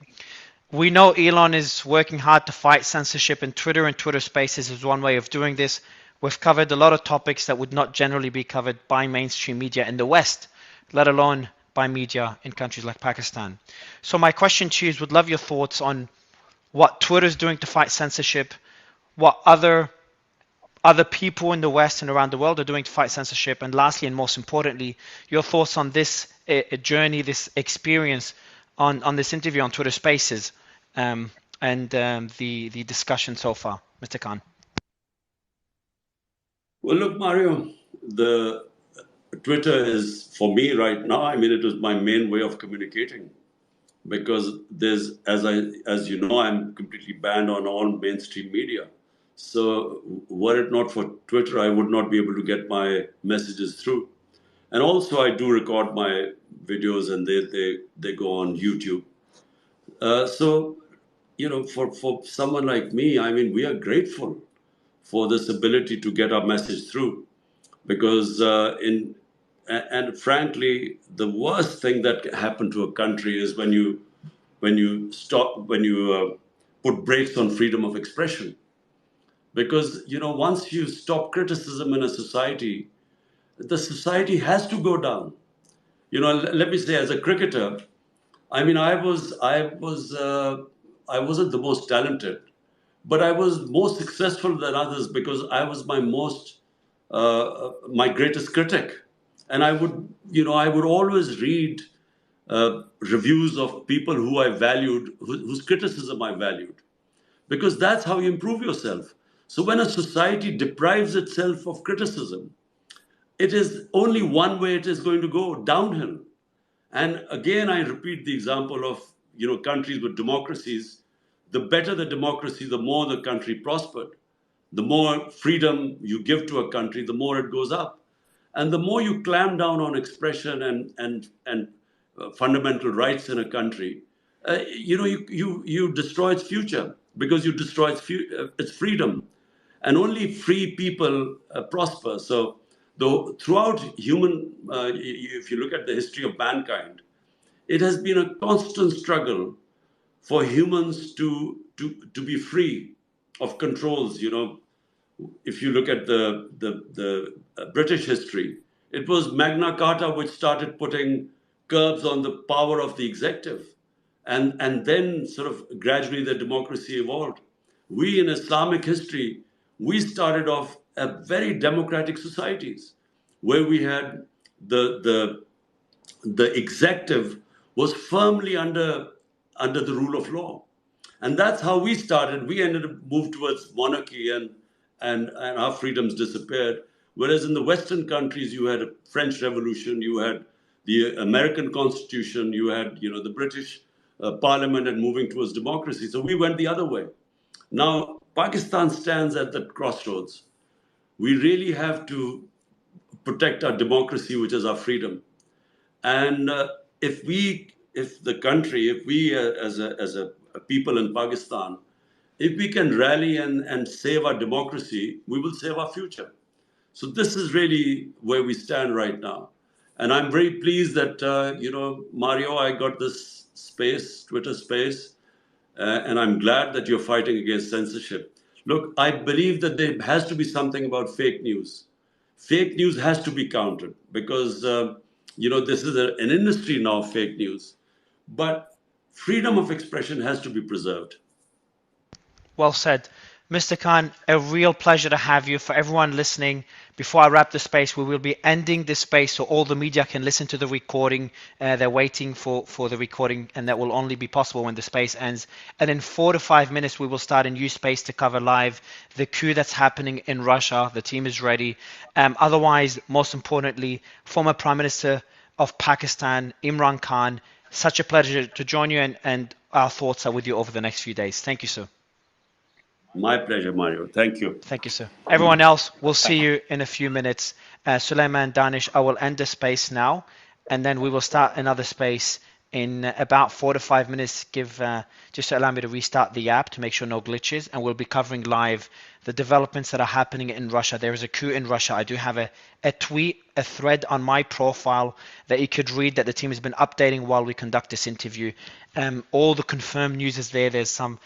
We know Elon is working hard to fight censorship, and Twitter Spaces is one way of doing this. We've covered a lot of topics that would not generally be covered by mainstream media in the West, let alone by media in countries like Pakistan. So my question to you is, would love your thoughts on what Twitter is doing to fight censorship, what other people in the West and around the world are doing to fight censorship, and lastly and most importantly, your thoughts on this journey, this experience on this interview on Twitter Spaces, and the discussion so far, Mr. Khan. Well, look, Mario, the Twitter is, for me right now, it was my main way of communicating, because there's, as you know, I'm completely banned on all mainstream media. So were it not for Twitter, I would not be able to get my messages through. And also, I do record my videos, and they go on YouTube. So, for someone like me, we are grateful for this ability to get our message through, because and frankly, the worst thing that happened to a country is when you put brakes on freedom of expression. Because, once you stop criticism in a society, the society has to go down. Let me say, as a cricketer, I wasn't the most talented, but I was more successful than others because I was my most my greatest critic. And I would always read reviews of people who I valued, whose criticism I valued, because that's how you improve yourself. So when a society deprives itself of criticism, it is only one way it is going to go downhill. And again, I repeat the example of countries with democracies. The better the democracy, the more the country prospered. The more freedom you give to a country, the more it goes up. And the more you clamp down on expression and fundamental rights in a country, you destroy its future, because you destroy its freedom. And only free people prosper. So, though throughout if you look at the history of mankind, it has been a constant struggle for humans to be free of controls. If you look at the British history, it was Magna Carta which started putting curbs on the power of the executive, and then sort of gradually the democracy evolved. We in Islamic history, we started off at very democratic societies where we had the executive was firmly under the rule of law. And that's how we started. We ended up moved towards monarchy, and our freedoms disappeared. Whereas in the Western countries, you had a French Revolution, you had the American Constitution, you had the British Parliament, and moving towards democracy. So we went the other way. Now Pakistan stands at that crossroads. We really have to protect our democracy, which is our freedom. And if the country, if we as a people in Pakistan, if we can rally and save our democracy, we will save our future. So this is really where we stand right now. And I'm very pleased that, Mario, I got this space, Twitter space, and I'm glad that you're fighting against censorship. Look, I believe that there has to be something about fake news. Fake news has to be countered because, this is an industry now, fake news. But freedom of expression has to be preserved. Well said. Mr. Khan, a real pleasure to have you. For everyone listening, before I wrap the space, we will be ending this space so all the media can listen to the recording. They're waiting for the recording, and that will only be possible when the space ends. And in 4 to 5 minutes, we will start a new space to cover live the coup that's happening in Russia. The team is ready. Otherwise, most importantly, former Prime Minister of Pakistan, Imran Khan, such a pleasure to join you, and our thoughts are with you over the next few days. Thank you, sir. My pleasure, Mario. Thank you. Thank you, sir. Everyone else, we'll see you in a few minutes. Suleiman, Danish, I will end the space now, and then we will start another space in about 4 to 5 minutes. Just to allow me to restart the app to make sure no glitches, and we'll be covering live the developments that are happening in Russia. There is a coup in Russia. I do have a tweet, a thread on my profile that you could read that the team has been updating while we conduct this interview. All the confirmed news is there. There's some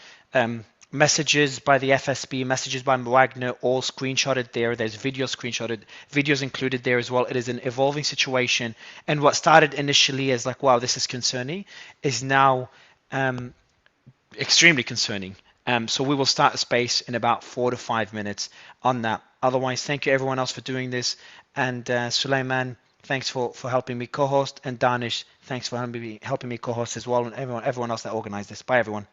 messages by the FSB, messages by Wagner, all screenshotted there. There's videos included there as well. It is an evolving situation, and what started initially as like, wow, this is concerning, is now extremely concerning. So we will start a space in about 4 to 5 minutes on that. Otherwise, thank you everyone else for doing this, and Suleiman, thanks for helping me co-host, and Danish, thanks for helping me co-host as well, and everyone else that organized this. Bye everyone.